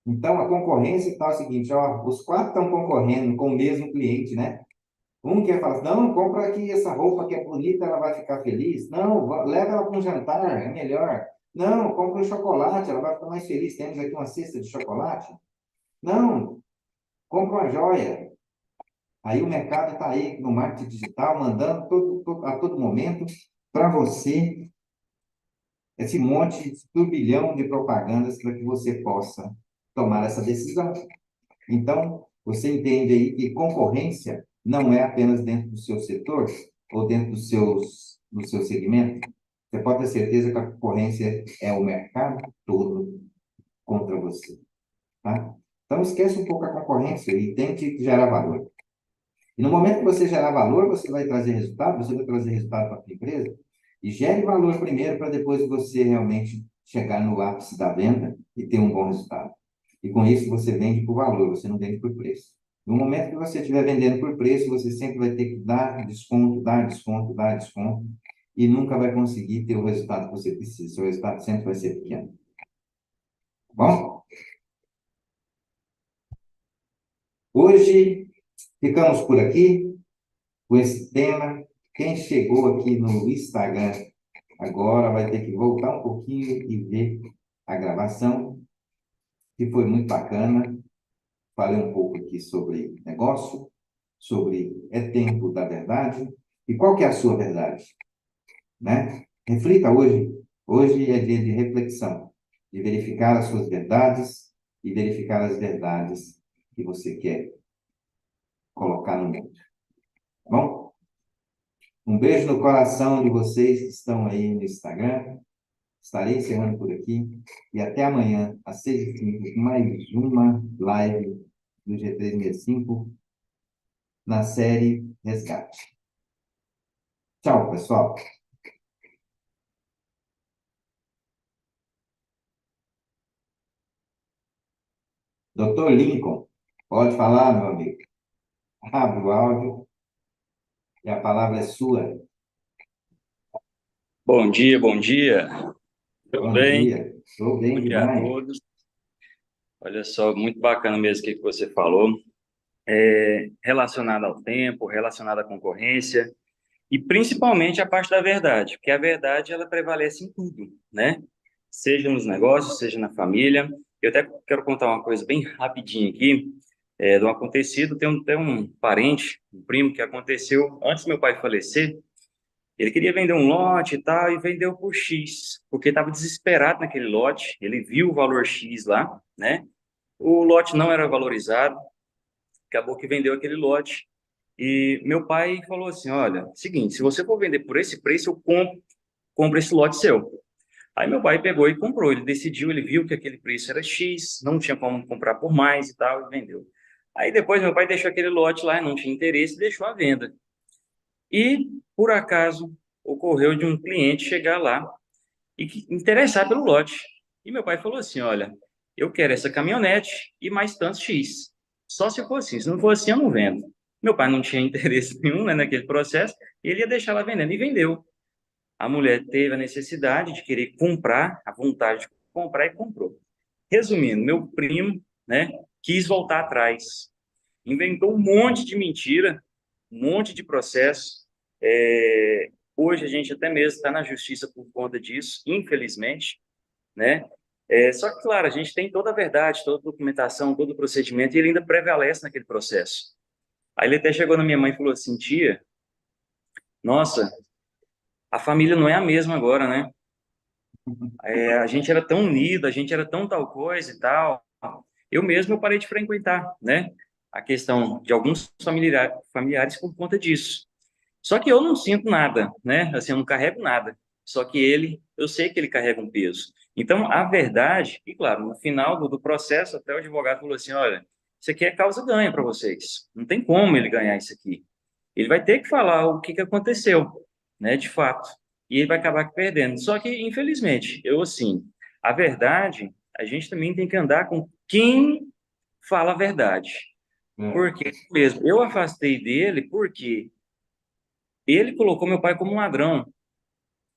Então, a concorrência está o seguinte, ó, os quatro estão concorrendo com o mesmo cliente, né? Um quer falar, não, compra aqui essa roupa que é bonita, ela vai ficar feliz. Não, leva ela para um jantar, é melhor. Não, compra um chocolate, ela vai ficar mais feliz. Temos aqui uma cesta de chocolate. Não, compra uma joia. Aí o mercado está aí no marketing digital, mandando a todo momento para você esse monte de turbilhão de propagandas para que você possa tomar essa decisão. Então, você entende aí que concorrência não é apenas dentro do seu setor ou dentro do seu segmento. Você pode ter certeza que a concorrência é o mercado todo contra você, tá? Então, esquece um pouco a concorrência e tente gerar valor. E no momento que você gerar valor, você vai trazer resultado, você vai trazer resultado para a sua empresa. E gere valor primeiro para depois você realmente chegar no ápice da venda e ter um bom resultado. E com isso você vende por valor, você não vende por preço. No momento que você estiver vendendo por preço, você sempre vai ter que dar desconto, dar desconto, dar desconto, e nunca vai conseguir ter o resultado que você precisa. Seu resultado sempre vai ser pequeno. Tá bom? Hoje ficamos por aqui com esse tema. Quem chegou aqui no Instagram agora vai ter que voltar um pouquinho e ver a gravação, que foi muito bacana. Falei um pouco aqui sobre negócio, sobre é tempo da verdade. E qual que é a sua verdade? Né? Reflita hoje. Hoje é dia de reflexão, de verificar as suas verdades e verificar as verdades que você quer colocar no mundo. Tá bom? Um beijo no coração de vocês que estão aí no Instagram. Estarei encerrando por aqui. E até amanhã, às 6h05, com mais uma live do G365 na série Resgate. Tchau, pessoal. Doutor Lincoln, pode falar, meu amigo. Abre o áudio e a palavra é sua. Bom dia, bom dia. Tudo Bom bem? dia. Estou Bom bem dia a demais. todos. Olha só, muito bacana mesmo o que você falou. Relacionado ao tempo, relacionado à concorrência e principalmente a parte da verdade, porque a verdade ela prevalece em tudo, né? Seja nos negócios, seja na família. Eu até quero contar uma coisa bem rapidinho aqui, do acontecido. Tem um parente, um primo que aconteceu antes do meu pai falecer. Ele queria vender um lote e tal, e vendeu por X, porque estava desesperado naquele lote. Ele viu o valor X lá, né? O lote não era valorizado, acabou que vendeu aquele lote. E meu pai falou assim: Olha, seguinte, se você for vender por esse preço, eu compro esse lote seu. Aí meu pai pegou e comprou. Ele decidiu, ele viu que aquele preço era X, não tinha como comprar por mais e tal, e vendeu. Aí depois meu pai deixou aquele lote lá, não tinha interesse, e deixou à venda. E, por acaso, ocorreu de um cliente chegar lá e interessar pelo lote. E meu pai falou assim: Olha, eu quero essa caminhonete e mais tantos X. Só se for assim, se não for assim, eu não vendo. Meu pai não tinha interesse nenhum, né, naquele processo, e ele ia deixar ela vendendo e vendeu. A mulher teve a necessidade de querer comprar, a vontade de comprar e comprou. Resumindo, meu primo, né, quis voltar atrás, inventou um monte de mentira, um monte de processo. Hoje a gente até mesmo está na justiça por conta disso, infelizmente, né? Só que, claro, a gente tem toda a verdade, toda a documentação, todo o procedimento, e ele ainda prevalece naquele processo. Aí ele até chegou na minha mãe e falou assim: Tia, nossa, a família não é a mesma agora, né? A gente era tão unido, a gente era tão tal coisa e tal. Eu parei de frequentar, né? A questão de alguns familiares por conta disso. Só que eu não sinto nada, né? Assim, eu não carrego nada. Só que ele, eu sei que ele carrega um peso. Então, a verdade, e claro, no final do processo, até o advogado falou assim: olha, isso aqui é causa ganha para vocês. Não tem como ele ganhar isso aqui. Ele vai ter que falar o que aconteceu, né, de fato. E ele vai acabar perdendo. Só que, infelizmente, eu assim, a verdade, a gente também tem que andar com quem fala a verdade. É, Porque mesmo, eu afastei dele porque ele colocou meu pai como um ladrão.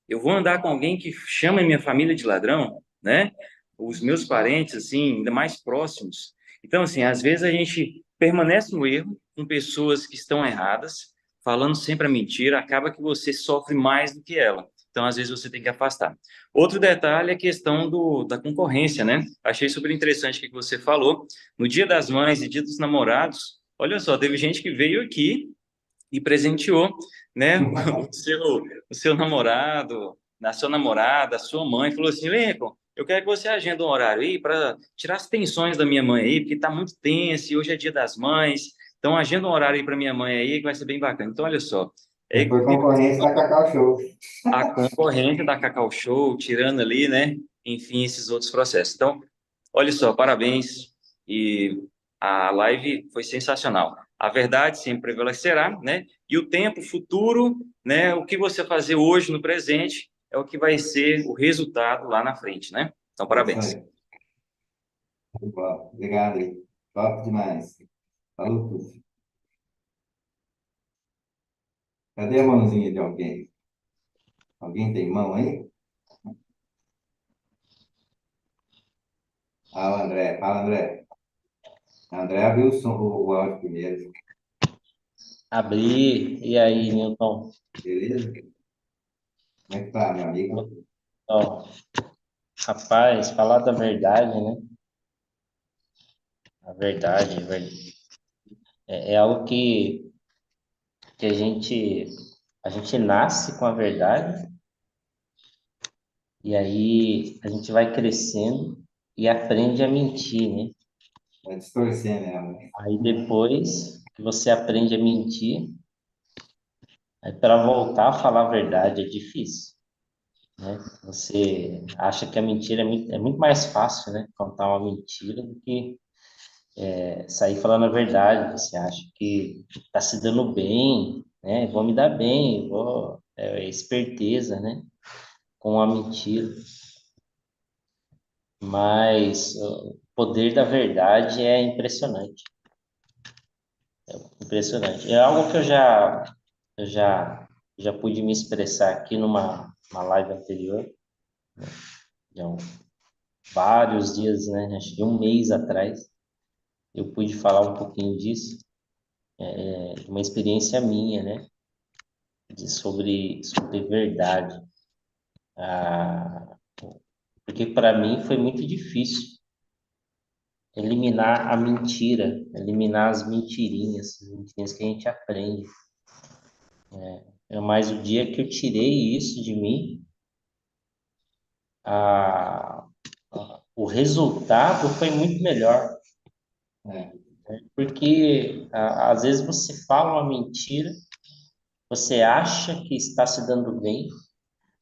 Eu vou andar com alguém que chama minha família de ladrão, né? Os meus parentes, assim, ainda mais próximos. Então, assim, às vezes a gente permanece no erro com pessoas que estão erradas, falando sempre a mentira, acaba que você sofre mais do que ela. Então, às vezes você tem que afastar. Outro detalhe é a questão da concorrência, né? Achei super interessante o que você falou. No Dia das Mães e Dia dos Namorados, olha só, teve gente que veio aqui e presenteou, né, o seu namorado, a sua namorada, a sua mãe, falou assim: Lincoln, eu quero que você agenda um horário aí para tirar as tensões da minha mãe aí, porque está muito tenso e hoje é Dia das Mães, então agenda um horário aí para minha mãe aí que vai ser bem bacana. Então, olha só, você foi concorrente da Cacau Show. a concorrente da Cacau Show, tirando ali, né, enfim, esses outros processos. Então, olha só, parabéns. E a live foi sensacional. A verdade sempre prevalecerá, né? E o tempo futuro, né? O que você fazer hoje no presente é o que vai ser o resultado lá na frente, né? Então, É isso parabéns. aí. Bom, obrigado aí. Top demais. Falou tudo. Cadê a mãozinha de alguém? Alguém tem mão aí? Ah, o André. Fala, André. André abriu o áudio primeiro. Abrir. E aí, Newton? Beleza? Como é que tá, meu amigo? Ó, rapaz, falar da verdade, né? A verdade, é algo que a gente nasce com a verdade e aí a gente vai crescendo e aprende a mentir, né? Vai distorcendo ela. Aí depois que você aprende a mentir, Aí para voltar a falar a verdade é difícil, né? Você acha que a mentira é muito mais fácil, né? Contar uma mentira do que sair falando a verdade. Você acha que está se dando bem, né? Vou me dar bem, vou... É esperteza, né? Com a mentira. Mas o poder da verdade é impressionante. Impressionante. É algo que eu já, já pude me expressar aqui uma live anterior, já há vários dias, né? Acho que um mês atrás, eu pude falar um pouquinho disso, uma experiência minha, né? Sobre verdade. Ah, porque para mim foi muito difícil eliminar a mentira, eliminar as mentirinhas que a gente aprende. Mas o dia que eu tirei isso de mim, a, o resultado foi muito melhor. É, Porque às vezes você fala uma mentira, você acha que está se dando bem,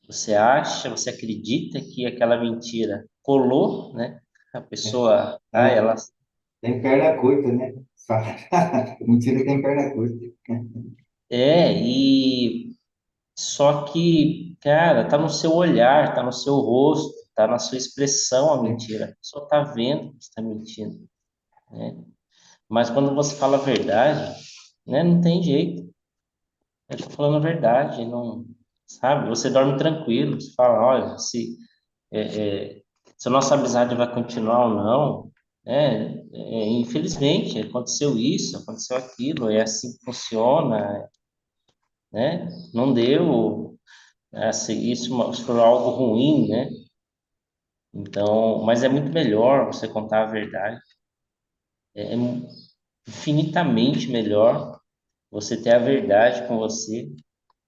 você acredita que aquela mentira colou, né? A pessoa, é, ela tem perna curta, né? Mentira tem perna curta. e só que, cara, tá no seu olhar, tá no seu rosto, tá na sua expressão a É, mentira. A pessoa tá vendo que está mentindo, né? Mas quando você fala a verdade, né, não tem jeito. Eu tô falando a verdade, não, sabe? Você dorme tranquilo, você fala, olha, se a nossa amizade vai continuar ou não, né? Infelizmente, aconteceu isso, aconteceu aquilo, é assim que funciona, né? Não deu, assim, isso foi algo ruim, né? Então, mas é muito melhor você contar a verdade, é infinitamente melhor você ter a verdade com você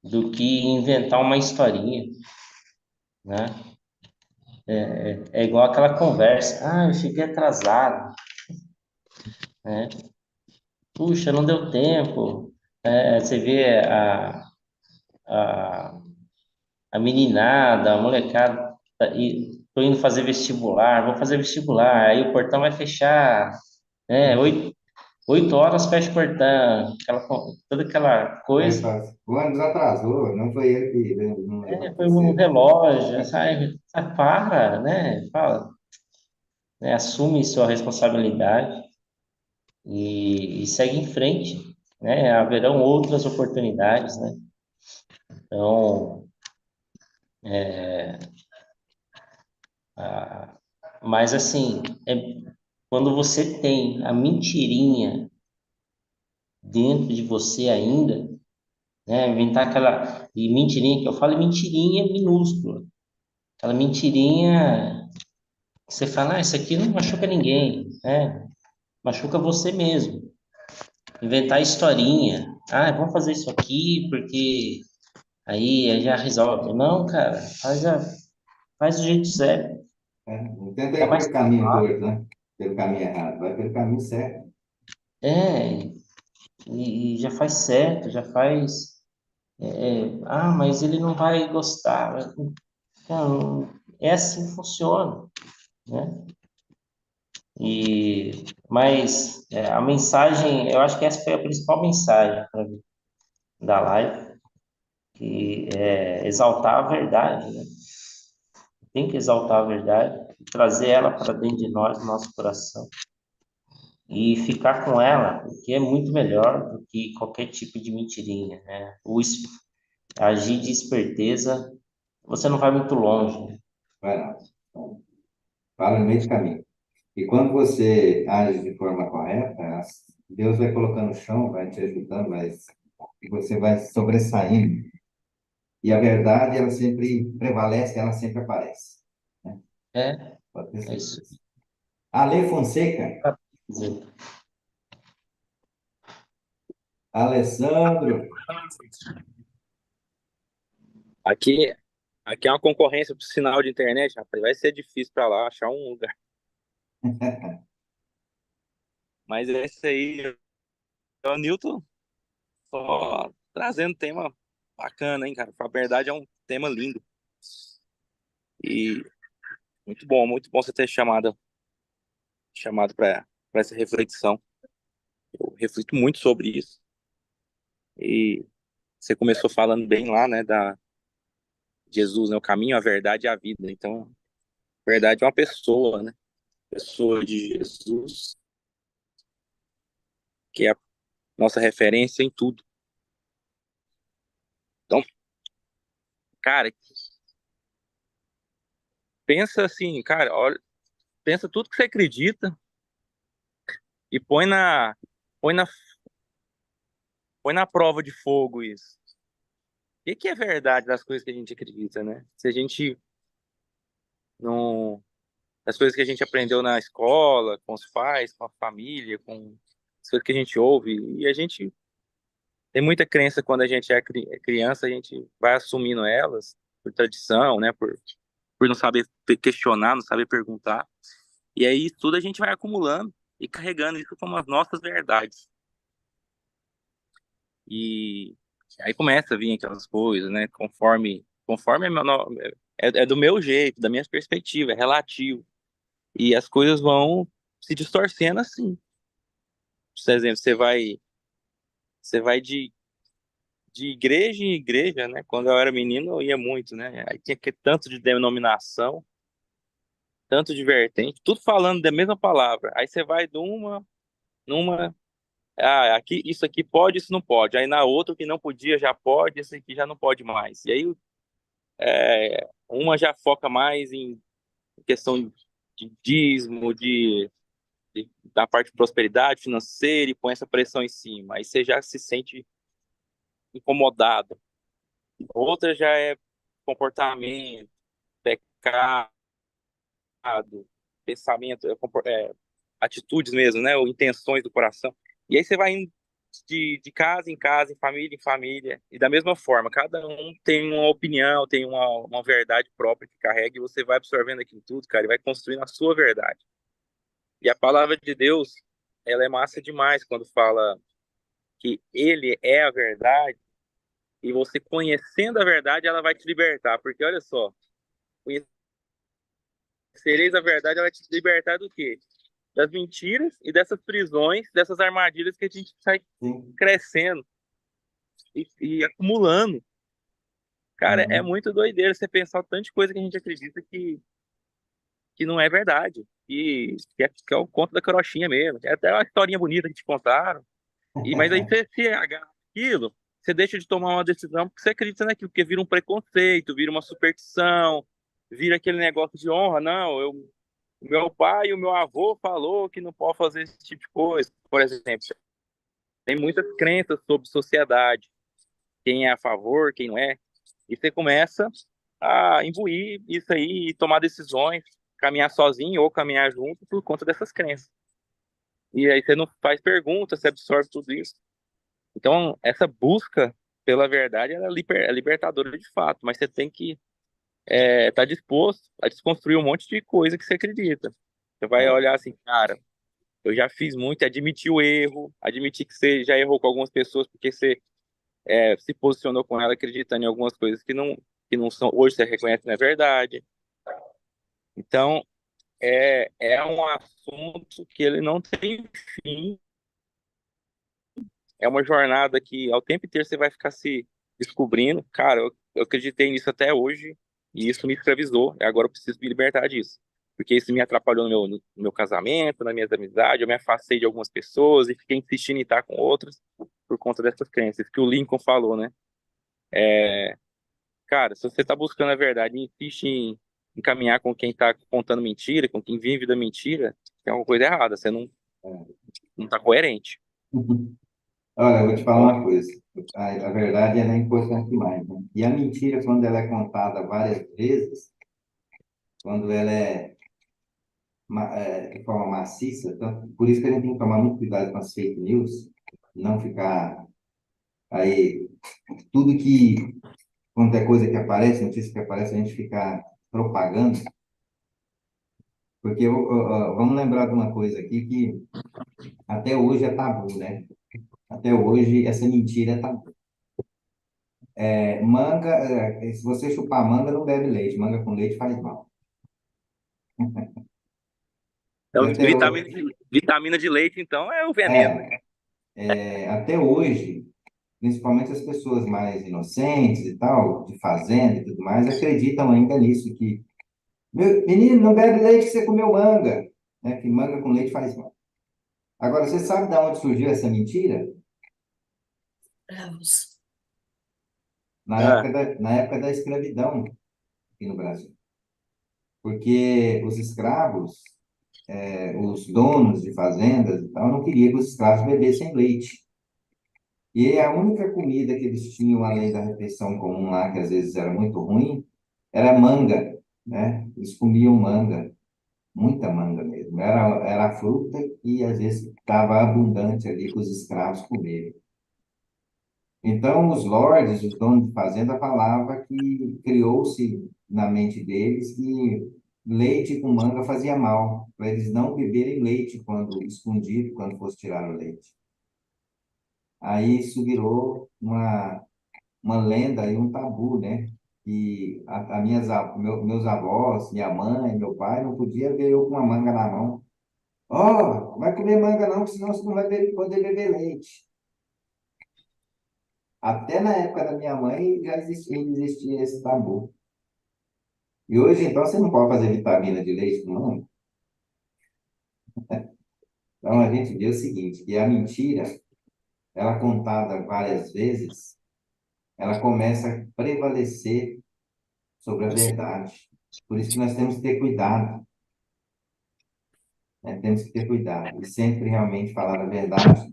do que inventar uma historinha, né? É igual aquela conversa, eu cheguei atrasado, né? Puxa, não deu tempo. Você vê a, a meninada, a molecada, tô indo fazer vestibular, vou fazer vestibular, aí o portão vai fechar, né? 8 horas fecha o portão, toda aquela aí coisa. fala assim, o ônibus atrasou, não foi ele que não levantou Foi um cedo. relógio, sai, para, né? Fala, né? Assume sua responsabilidade e segue em frente, né? Haverão outras oportunidades, né? Então, ah, mas assim, quando você tem a mentirinha dentro de você ainda, né? Inventar aquela e mentirinha que eu falo, é mentirinha minúscula, aquela mentirinha que você fala, isso aqui não machuca ninguém, né? Machuca você mesmo. Inventar historinha, vamos fazer isso aqui porque aí já resolve. Não, cara, faz do jeito certo. É, não tenta É ir mais pelo caminho torto, né? Pelo caminho errado, vai pelo caminho certo. é, e já faz certo, já faz. Mas ele não vai gostar. Não, é assim que funciona, né? Mas a mensagem, eu acho que essa foi a principal mensagem pra mim, da live, que é exaltar a verdade, né? Tem que exaltar a verdade, trazer ela para dentro de nós, do nosso coração, e ficar com ela, porque é muito melhor do que qualquer tipo de mentirinha, né? Agir de esperteza, você não vai muito longe, né? Vai lá. Para no meio do caminho. E quando você age de forma correta, Deus vai colocando no chão, vai te ajudando, e você vai sobressaindo. E a verdade, ela sempre prevalece, ela sempre aparece, né? É, Pode ter é isso. certeza. Ale Fonseca, Quer dizer, Alessandro, Aqui, aqui é uma concorrência pro sinal de internet, rapaz. Vai ser difícil para lá achar um lugar. Mas é isso aí. É o Newton só trazendo tema. Bacana, hein, cara? A verdade é um tema lindo. E muito bom você ter chamado para essa reflexão. Eu reflito muito sobre isso. E você começou falando bem lá, né, da Jesus, né, o caminho, a verdade e a vida. Então, a verdade é uma pessoa, né? Pessoa de Jesus, que é a nossa referência em tudo. Então, cara, pensa assim, cara, olha, pensa tudo que você acredita e põe na, põe na prova de fogo isso. O que que é verdade das coisas que a gente acredita, né? Se a gente não, das coisas que a gente aprendeu na escola, com os pais, com a família, com as coisas que a gente ouve, e a gente tem muita crença quando a gente é criança, a gente vai assumindo elas por tradição, né? Por não saber questionar, não saber perguntar. E aí tudo a gente vai acumulando e carregando isso como as nossas verdades. E aí começa a vir aquelas coisas, né? Conforme é do meu jeito, da minha perspectiva, é relativo. E as coisas vão se distorcendo assim. Por exemplo, você vai de igreja em igreja, né? Quando eu era menino, eu ia muito, né? Aí tinha que tanto de denominação, tanto de vertente, tudo falando da mesma palavra. Aí você vai de numa, aqui, isso aqui pode, isso não pode. Aí na outra, o que não podia já pode, isso aqui já não pode mais. E aí, uma já foca mais em questão de dízimo, da parte de prosperidade financeira e põe essa pressão em cima. Aí você já se sente incomodado. Outra já é comportamento, pecado, pensamento, atitudes mesmo, né? Ou intenções do coração. E aí você vai indo de casa em casa, em família, e da mesma forma, cada um tem uma opinião, tem uma verdade própria que carrega, e você vai absorvendo aquilo tudo, cara, e vai construindo a sua verdade. E a palavra de Deus, ela é massa demais quando fala que ele é a verdade, e você conhecendo a verdade, ela vai te libertar, porque olha só, conhecereis a verdade, ela vai te libertar do quê? Das mentiras e dessas prisões, dessas armadilhas que a gente sai Sim. crescendo e acumulando. Cara, é Uhum. muito doideira você pensar o tanto de coisa que a gente acredita que não é verdade. Que é o conto da carochinha mesmo. É até uma historinha bonita que te contaram. Mas aí você se agarra aquilo, você deixa de tomar uma decisão porque você acredita naquilo, porque vira um preconceito, vira uma superstição, vira aquele negócio de honra. Não, o meu pai e o meu avô falou que não pode fazer esse tipo de coisa. Por exemplo, tem muitas crenças sobre sociedade, quem é a favor, quem não é. E você começa a imbuir isso aí e tomar decisões, caminhar sozinho ou caminhar junto por conta dessas crenças. E aí você não faz perguntas, você absorve tudo isso. Então, essa busca pela verdade ela é libertadora de fato, mas você tem que estar disposto a desconstruir um monte de coisa que você acredita. Você vai É. olhar assim, cara, eu já fiz muito, admitir o erro, admitir que você já errou com algumas pessoas porque você se posicionou com ela acreditando em algumas coisas que não são, hoje você reconhece que não é verdade. Então, é um assunto que ele não tem fim, é uma jornada que ao tempo inteiro você vai ficar se descobrindo. Cara, eu acreditei nisso até hoje e isso me escravizou, e agora eu preciso me libertar disso. Porque isso me atrapalhou no meu casamento, nas minhas amizades, eu me afastei de algumas pessoas e fiquei insistindo em estar com outras por conta dessas crenças que o Lincoln falou, né? Cara, se você está buscando a verdade e insiste em caminhar com quem está contando mentira, com quem vive da mentira, tem alguma coisa errada, você não está coerente. Olha, eu vou te falar Então, uma coisa. A verdade ela é importante demais, né? E a mentira, quando ela é contada várias vezes, quando ela de forma maciça, então, por isso que a gente tem que tomar muito cuidado com as fake news, não ficar aí, tudo que, quanto é coisa que aparece, notícia que aparece, a gente ficar propagando, porque vamos lembrar de uma coisa aqui que até hoje é tabu, né? Até hoje essa mentira é tabu. Manga, se você chupar manga, não bebe leite. Manga com leite faz mal. E Então, até, vitamina de leite, então, é o veneno, né? é, até hoje, principalmente as pessoas mais inocentes e tal, de fazenda e tudo mais, acreditam ainda nisso, que menino, não bebe leite que você comeu manga, né? Que manga com leite faz mal. Agora, você sabe de onde surgiu essa mentira? Bravos. Ah, Na época da escravidão aqui no Brasil. Porque os escravos, os donos de fazendas e tal, não queriam que os escravos bebessem leite. E a única comida que eles tinham, além da refeição comum lá, que às vezes era muito ruim, era manga, né? Eles comiam manga, muita manga mesmo. Era a fruta que às vezes estava abundante ali para os escravos comerem. Então, os lords, os donos de fazenda, falavam que criou-se na mente deles que leite com manga fazia mal, para eles não beberem leite quando escondido, quando fosse tirar o leite. Aí isso virou uma lenda e um tabu, né? E meus avós, minha mãe, meu pai não podia ver eu com uma manga na mão. Ó, não vai comer manga não, senão você não vai poder beber leite. Até na época da minha mãe já existia esse tabu. E hoje, então, você não pode fazer vitamina de leite com manga. Então, a gente vê o seguinte, que a mentira, ela contada várias vezes, ela começa a prevalecer sobre a verdade. Por isso que nós temos que ter cuidado, né? Temos que ter cuidado e sempre realmente falar a verdade.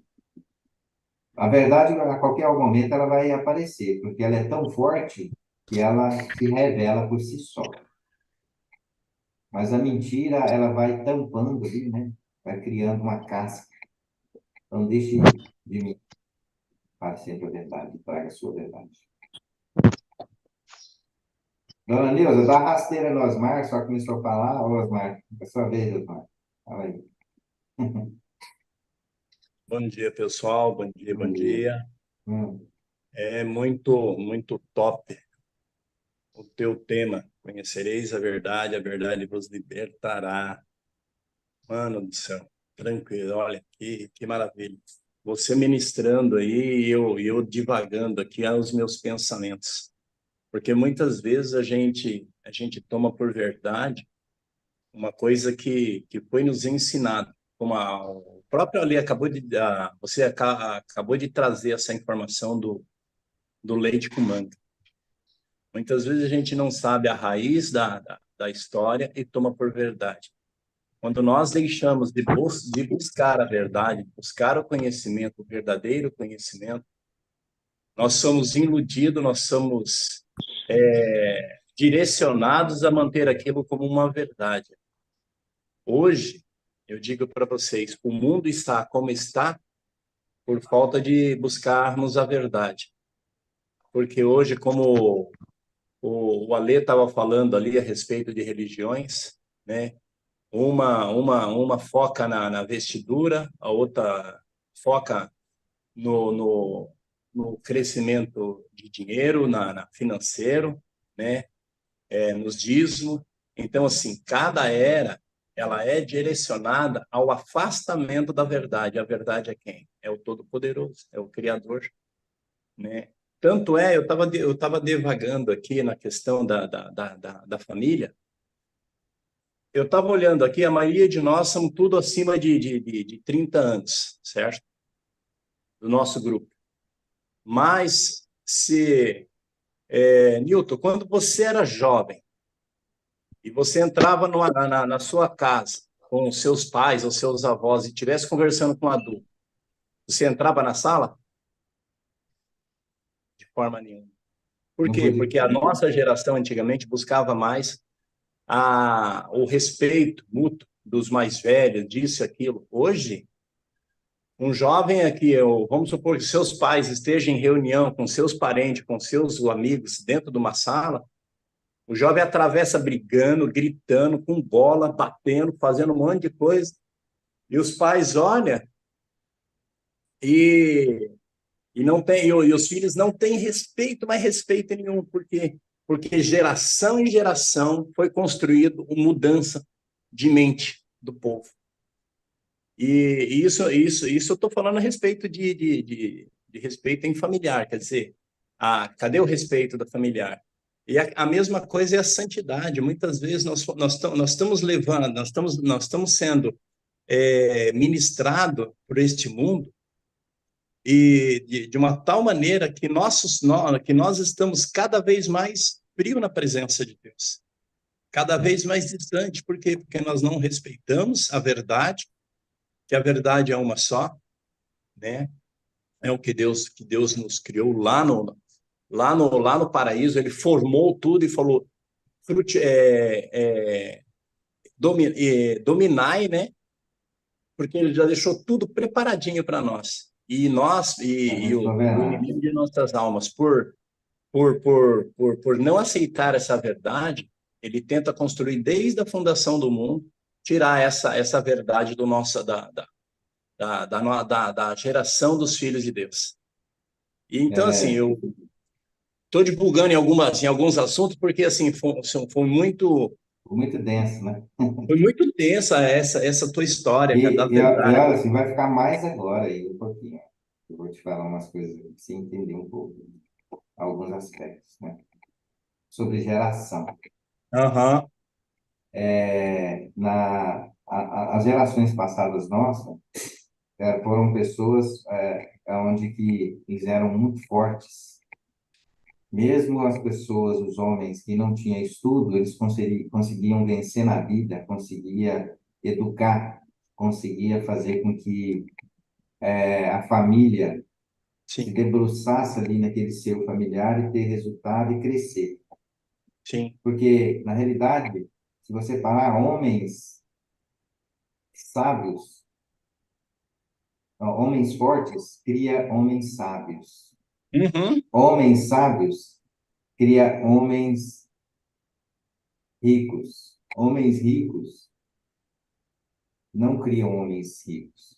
A verdade, a qualquer momento, ela vai aparecer, porque ela é tão forte que ela se revela por si só. Mas a mentira, ela vai tampando ali, né? Vai criando uma casca. Então, deixe de mim para sempre a verdade, traga a sua verdade. Dona Neuza, dá rasteira no Osmar, só começou a falar. Ô, Osmar, é sua vez, Osmar. Fala aí. Bom dia, pessoal. Bom dia, Bom bom dia. dia. Hum, É muito top o teu tema. Conhecereis a verdade vos libertará. Mano do céu, tranquilo. Olha, que maravilha. Você ministrando aí e eu divagando aqui aos meus pensamentos. Porque muitas vezes a gente toma por verdade uma coisa que foi nos ensinado. Como o próprio Ali acabou acabou de trazer essa informação do leite com manga. Muitas vezes a gente não sabe a raiz da história e toma por verdade. Quando nós deixamos de buscar a verdade, buscar o conhecimento, o verdadeiro conhecimento, nós somos iludidos, nós somos direcionados a manter aquilo como uma verdade. Hoje, eu digo para vocês, o mundo está como está por falta de buscarmos a verdade. Porque hoje, como o Alê estava falando ali a respeito de religiões, né? Uma foca na vestidura, a outra foca no, no, no crescimento de dinheiro, na financeiro, né? Nos dízimos. Então, assim, cada era ela é direcionada ao afastamento da verdade. A verdade é quem? É o Todo-Poderoso, é o Criador, né? Tanto é, eu tava devagando aqui na questão da família. Eu estava olhando aqui, a maioria de nós somos tudo acima de 30 anos, certo? Do nosso grupo. Mas, Newton, quando você era jovem e você entrava na sua casa com os seus pais ou seus avós e estivesse conversando com um adulto, você entrava na sala? De forma nenhuma. Por não quê? podia. Porque a nossa geração antigamente buscava mais o respeito mútuo dos mais velhos, disso e aquilo. Hoje, um jovem aqui, vamos supor que seus pais estejam em reunião com seus parentes, com seus amigos, dentro de uma sala, o jovem atravessa brigando, gritando, com bola, batendo, fazendo um monte de coisa, e os pais olham e E os filhos não têm respeito, mas respeito nenhum, porque geração em geração foi construído uma mudança de mente do povo. E isso eu estou falando a respeito de respeito em familiar, quer dizer, cadê o respeito da familiar? E a mesma coisa é a santidade. Muitas vezes nós estamos levando, nós estamos sendo ministrados por este mundo e de uma tal maneira que nós estamos cada vez mais frio na presença de Deus, cada vez mais distante. Por quê? Porque nós não respeitamos a verdade, que a verdade é uma só, né? É o que Deus nos criou lá no paraíso. Ele formou tudo e falou: dominai, né? Porque ele já deixou tudo preparadinho para nós. E nós, A e gente o governar. inimigo de nossas almas, por não aceitar essa verdade, ele tenta construir desde a fundação do mundo, tirar essa verdade do nosso, da geração dos filhos de Deus. E então, assim, É, eu estou divulgando em alguns assuntos, porque assim, muito denso, né? foi muito tensa essa tua história, cara, da E verdade. olha, assim, vai ficar mais agora aí, um pouquinho. Eu vou te falar umas coisas para você entender um pouco, alguns aspectos, né? Sobre geração. Aham, As gerações passadas nossas foram pessoas onde que eles eram muito fortes. Mesmo as pessoas, os homens que não tinham estudo, eles conseguiam vencer na vida, conseguia educar, conseguia fazer com que a família se sim, debruçasse ali naquele seio familiar e ter resultado e crescer. sim. Porque, na realidade, se você parar, homens sábios, homens fortes, cria homens sábios. Uhum, Homens sábios cria homens ricos. Homens ricos não criam homens ricos.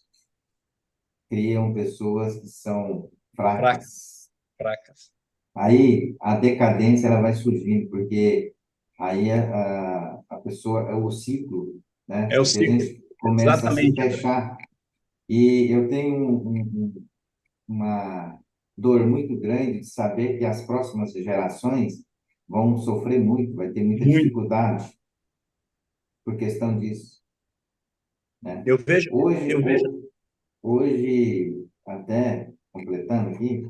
Criam pessoas que são fracas, fracas. fracas. Aí a decadência ela vai surgindo, porque aí a pessoa é o ciclo, né? É o Porque a ciclo. gente começa a se Exatamente, André. fechar. E eu tenho uma dor muito grande de saber que as próximas gerações vão sofrer muito, vai ter muita Muito. dificuldade por questão disso, né? Eu vejo, Hoje, eu vejo. hoje até completando aqui,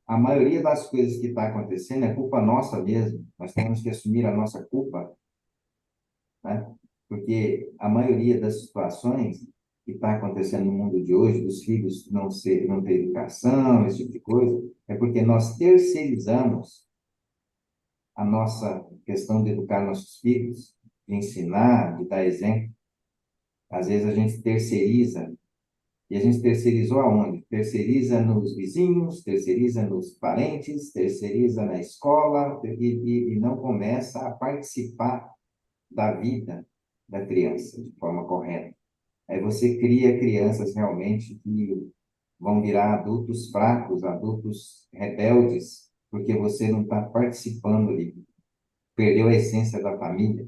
a maioria das coisas que está acontecendo é culpa nossa mesmo. Nós temos que assumir a nossa culpa, né? Porque a maioria das situações que está acontecendo no mundo de hoje, dos filhos não ter educação, esse tipo de coisa, é porque nós terceirizamos a nossa questão de educar nossos filhos, de ensinar, de dar exemplo. Às vezes a gente terceiriza. E a gente terceirizou aonde? Terceiriza nos vizinhos, terceiriza nos parentes, terceiriza na escola e não começa a participar da vida da criança de forma correta. Aí você cria crianças realmente que vão virar adultos fracos, adultos rebeldes, porque você não está participando ali. Perdeu a essência da família.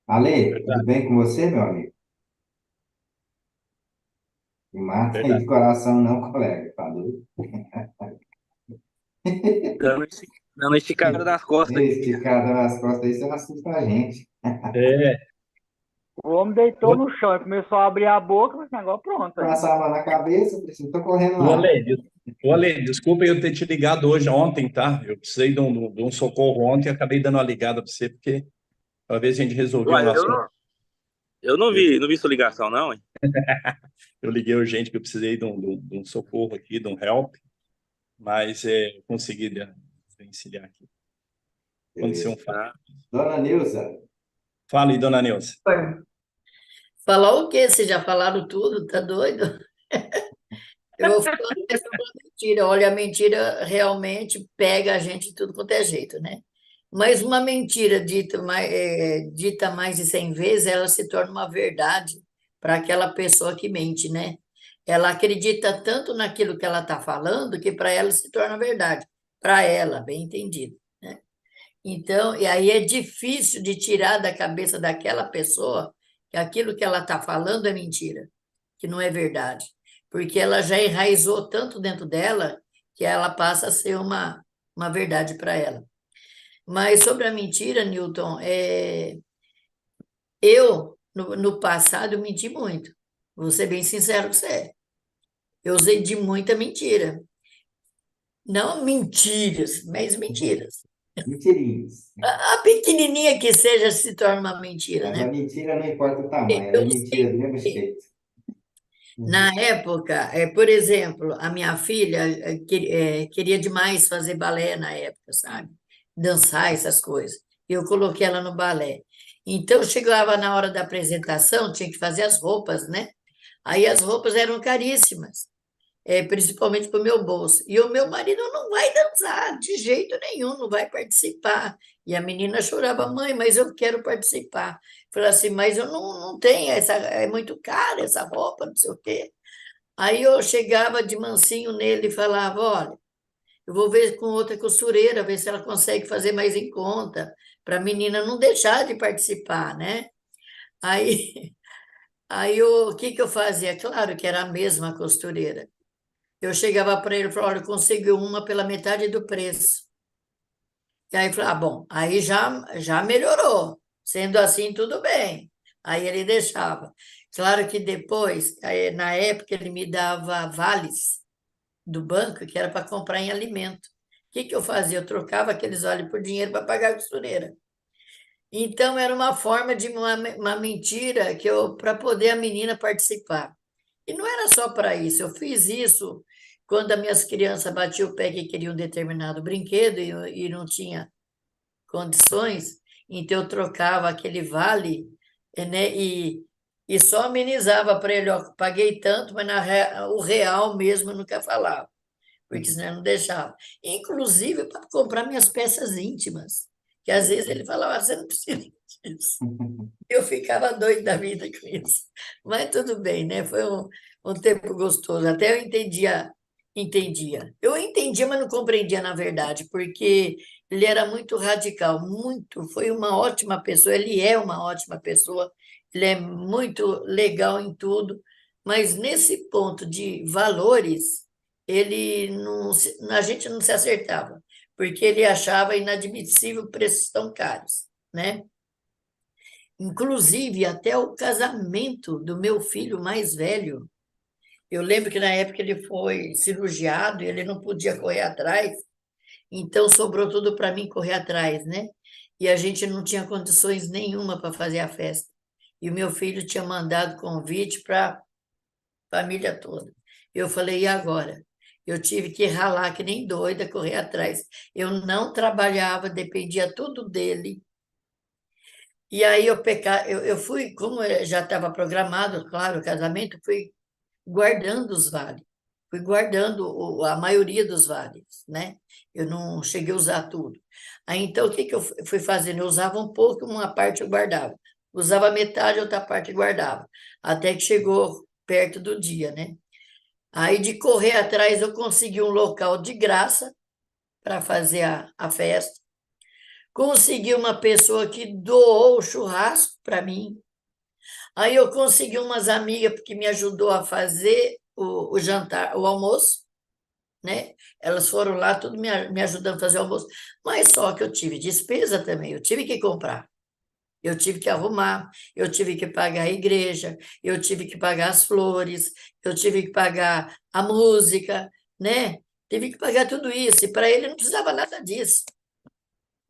Ale, tudo Verdade, bem com você, meu amigo? Me mata aí de verdade. coração, não, colega. Tá doido? Dando esticada nas costas aqui. Esticada nas costas aí, você assusta a gente. É. O homem deitou no chão e começou a abrir a boca, mas agora pronto aí. Passava na cabeça, eu falei assim, tô correndo Ô, lá. Ale, desculpa eu ter te ligado ontem, tá? Eu precisei de um socorro ontem e acabei dando uma ligada para você, porque talvez a gente resolveu o Uai, nosso. eu não Eu, não vi sua ligação, não, hein? eu liguei urgente que eu precisei de um socorro aqui, de um help, mas eu consegui desvencilhar aqui. Aconteceu um Beleza. fato. Ah, Dona Nilza, Fala aí, dona Neuza. Falar o quê? Vocês já falaram tudo, tá doido? Eu vou falar essa mentira. Olha, a mentira realmente pega a gente de tudo quanto é jeito, né? Mas uma mentira dita mais de 100 vezes, ela se torna uma verdade para aquela pessoa que mente, né? Ela acredita tanto naquilo que ela está falando que para ela se torna verdade. Para ela, bem entendido, né? Então, e aí é difícil de tirar da cabeça daquela pessoa que aquilo que ela está falando é mentira, que não é verdade. Porque ela já enraizou tanto dentro dela que ela passa a ser uma verdade para ela. Mas sobre a mentira, Newton, eu, no passado, eu menti muito. Vou ser bem sincero com você. Eu usei de muita mentira. Não mentiras, mas mentiras. Mentirinhas. A pequenininha que seja se torna uma mentira, Mas a né? mentira não importa o tamanho, ela Eu é mentira do mesmo sei. jeito. Na época, por exemplo, a minha filha queria demais fazer balé na época, sabe? Dançar, essas coisas. Eu coloquei ela no balé. Então, chegava na hora da apresentação, tinha que fazer as roupas, né? Aí as roupas eram caríssimas, principalmente para o meu bolso. E o meu marido não vai dançar, de jeito nenhum, não vai participar. E a menina chorava, mãe, mas eu quero participar. Falei assim, mas eu não tenho, é muito cara essa roupa, não sei o quê. Aí eu chegava de mansinho nele e falava, olha, eu vou ver com outra costureira, ver se ela consegue fazer mais em conta, para a menina não deixar de participar, né? Aí, o que que eu fazia? Claro que era a mesma costureira. Eu chegava para ele e falava, olha, conseguiu uma pela metade do preço. E aí ele falou, ah, bom, aí já melhorou. Sendo assim, tudo bem. Aí ele deixava. Claro que depois, na época, ele me dava vales do banco, que era para comprar em alimento. O que que eu fazia? Eu trocava aqueles vales por dinheiro para pagar a costureira. Então, era uma forma de uma mentira que para poder a menina participar. E não era só para isso, eu fiz isso quando as minhas crianças batiam o pé que queriam um determinado brinquedo e não tinha condições, então eu trocava aquele vale, né, e só amenizava para ele, ó, paguei tanto, mas o real mesmo eu nunca falava, porque senão eu não deixava. Inclusive para comprar minhas peças íntimas, que às vezes ele falava, você não precisa disso. Eu ficava doida da vida com isso. Mas tudo bem, né? Foi um tempo gostoso. Até eu entendia. Eu entendia, mas não compreendia, na verdade, porque ele era muito radical, muito. Foi uma ótima pessoa, ele é uma ótima pessoa, ele é muito legal em tudo, mas nesse ponto de valores, ele não, a gente não se acertava, porque ele achava inadmissível preços tão caros, né? Inclusive, até o casamento do meu filho mais velho. Eu lembro que na época ele foi cirurgiado e ele não podia correr atrás, então sobrou tudo para mim correr atrás, né? E a gente não tinha condições nenhuma para fazer a festa. E o meu filho tinha mandado convite para a família toda. Eu falei, e agora? Eu tive que ralar que nem doida, correr atrás. Eu não trabalhava, dependia tudo dele. E aí eu fui, como já estava programado, claro, o casamento, fui guardando os vales, fui guardando a maioria dos vales, né? Eu não cheguei a usar tudo. Aí então o que que eu fui fazendo? Eu usava um pouco, uma parte eu guardava. Usava metade, outra parte eu guardava. Até que chegou perto do dia, né? Aí de correr atrás eu consegui um local de graça para fazer a festa. Consegui uma pessoa que doou o churrasco para mim. Aí eu consegui umas amigas que me ajudou a fazer o jantar, o almoço, né? Elas foram lá, tudo me ajudando a fazer o almoço. Mas só que eu tive despesa também, eu tive que comprar. Eu tive que arrumar, eu tive que pagar a igreja, eu tive que pagar as flores, eu tive que pagar a música, né? Tive que pagar tudo isso, e para ele não precisava nada disso,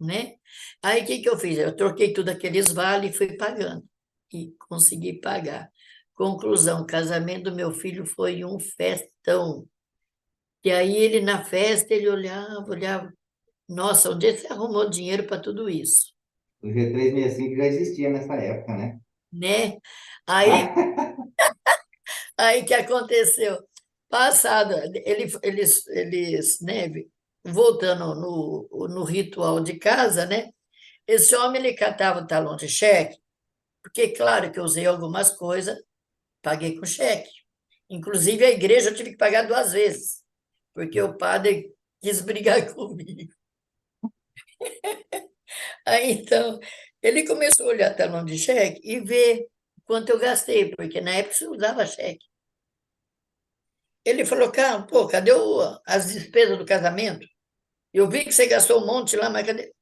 né? Aí o que que eu fiz? Eu troquei tudo aqueles vales e fui pagando, e consegui pagar. Conclusão, o casamento do meu filho foi um festão. E aí ele na festa, ele olhava, nossa, onde é que você arrumou dinheiro para tudo isso? O G365 já existia nessa época, né? Né? Aí que aconteceu? Passado, eles, né, voltando no ritual de casa, né? Esse homem, ele catava o talão de cheque, porque, claro, que eu usei algumas coisas, paguei com cheque. Inclusive, a igreja eu tive que pagar 2 vezes, porque o padre quis brigar comigo. Aí, então, ele começou a olhar talão de cheque e ver quanto eu gastei, porque na época você usava cheque. Ele falou, cara, pô, cadê as despesas do casamento? Eu vi que você gastou um monte lá, mas cadê?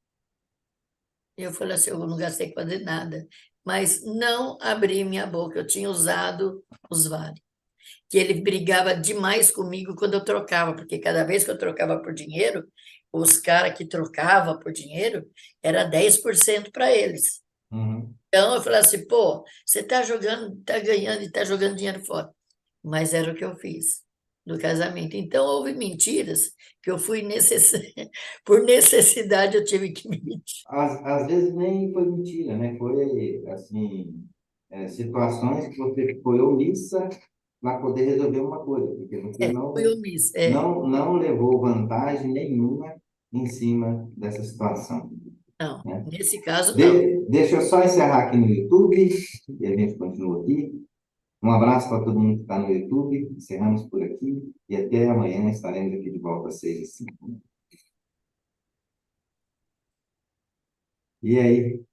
Eu falei assim, eu não gastei quase nada, mas não abri minha boca, eu tinha usado os vales. Que ele brigava demais comigo quando eu trocava, porque cada vez que eu trocava por dinheiro, os caras que trocavam por dinheiro, era 10% para eles. Uhum. Então eu falei assim, pô, você está jogando, está ganhando e está jogando dinheiro fora. Mas era o que eu fiz no casamento. Então houve mentiras que eu fui por necessidade eu tive que mentir. Às vezes nem foi mentira, né? Foi, assim, situações que você foi omissa para poder resolver uma coisa, porque você Fui omissa. É, não levou vantagem nenhuma em cima dessa situação, não, né? nesse caso não. Deixa eu só encerrar aqui no YouTube e a gente continua aqui. Um abraço para todo mundo que está no YouTube. Encerramos por aqui e até amanhã estaremos aqui de volta às 6h05. E aí?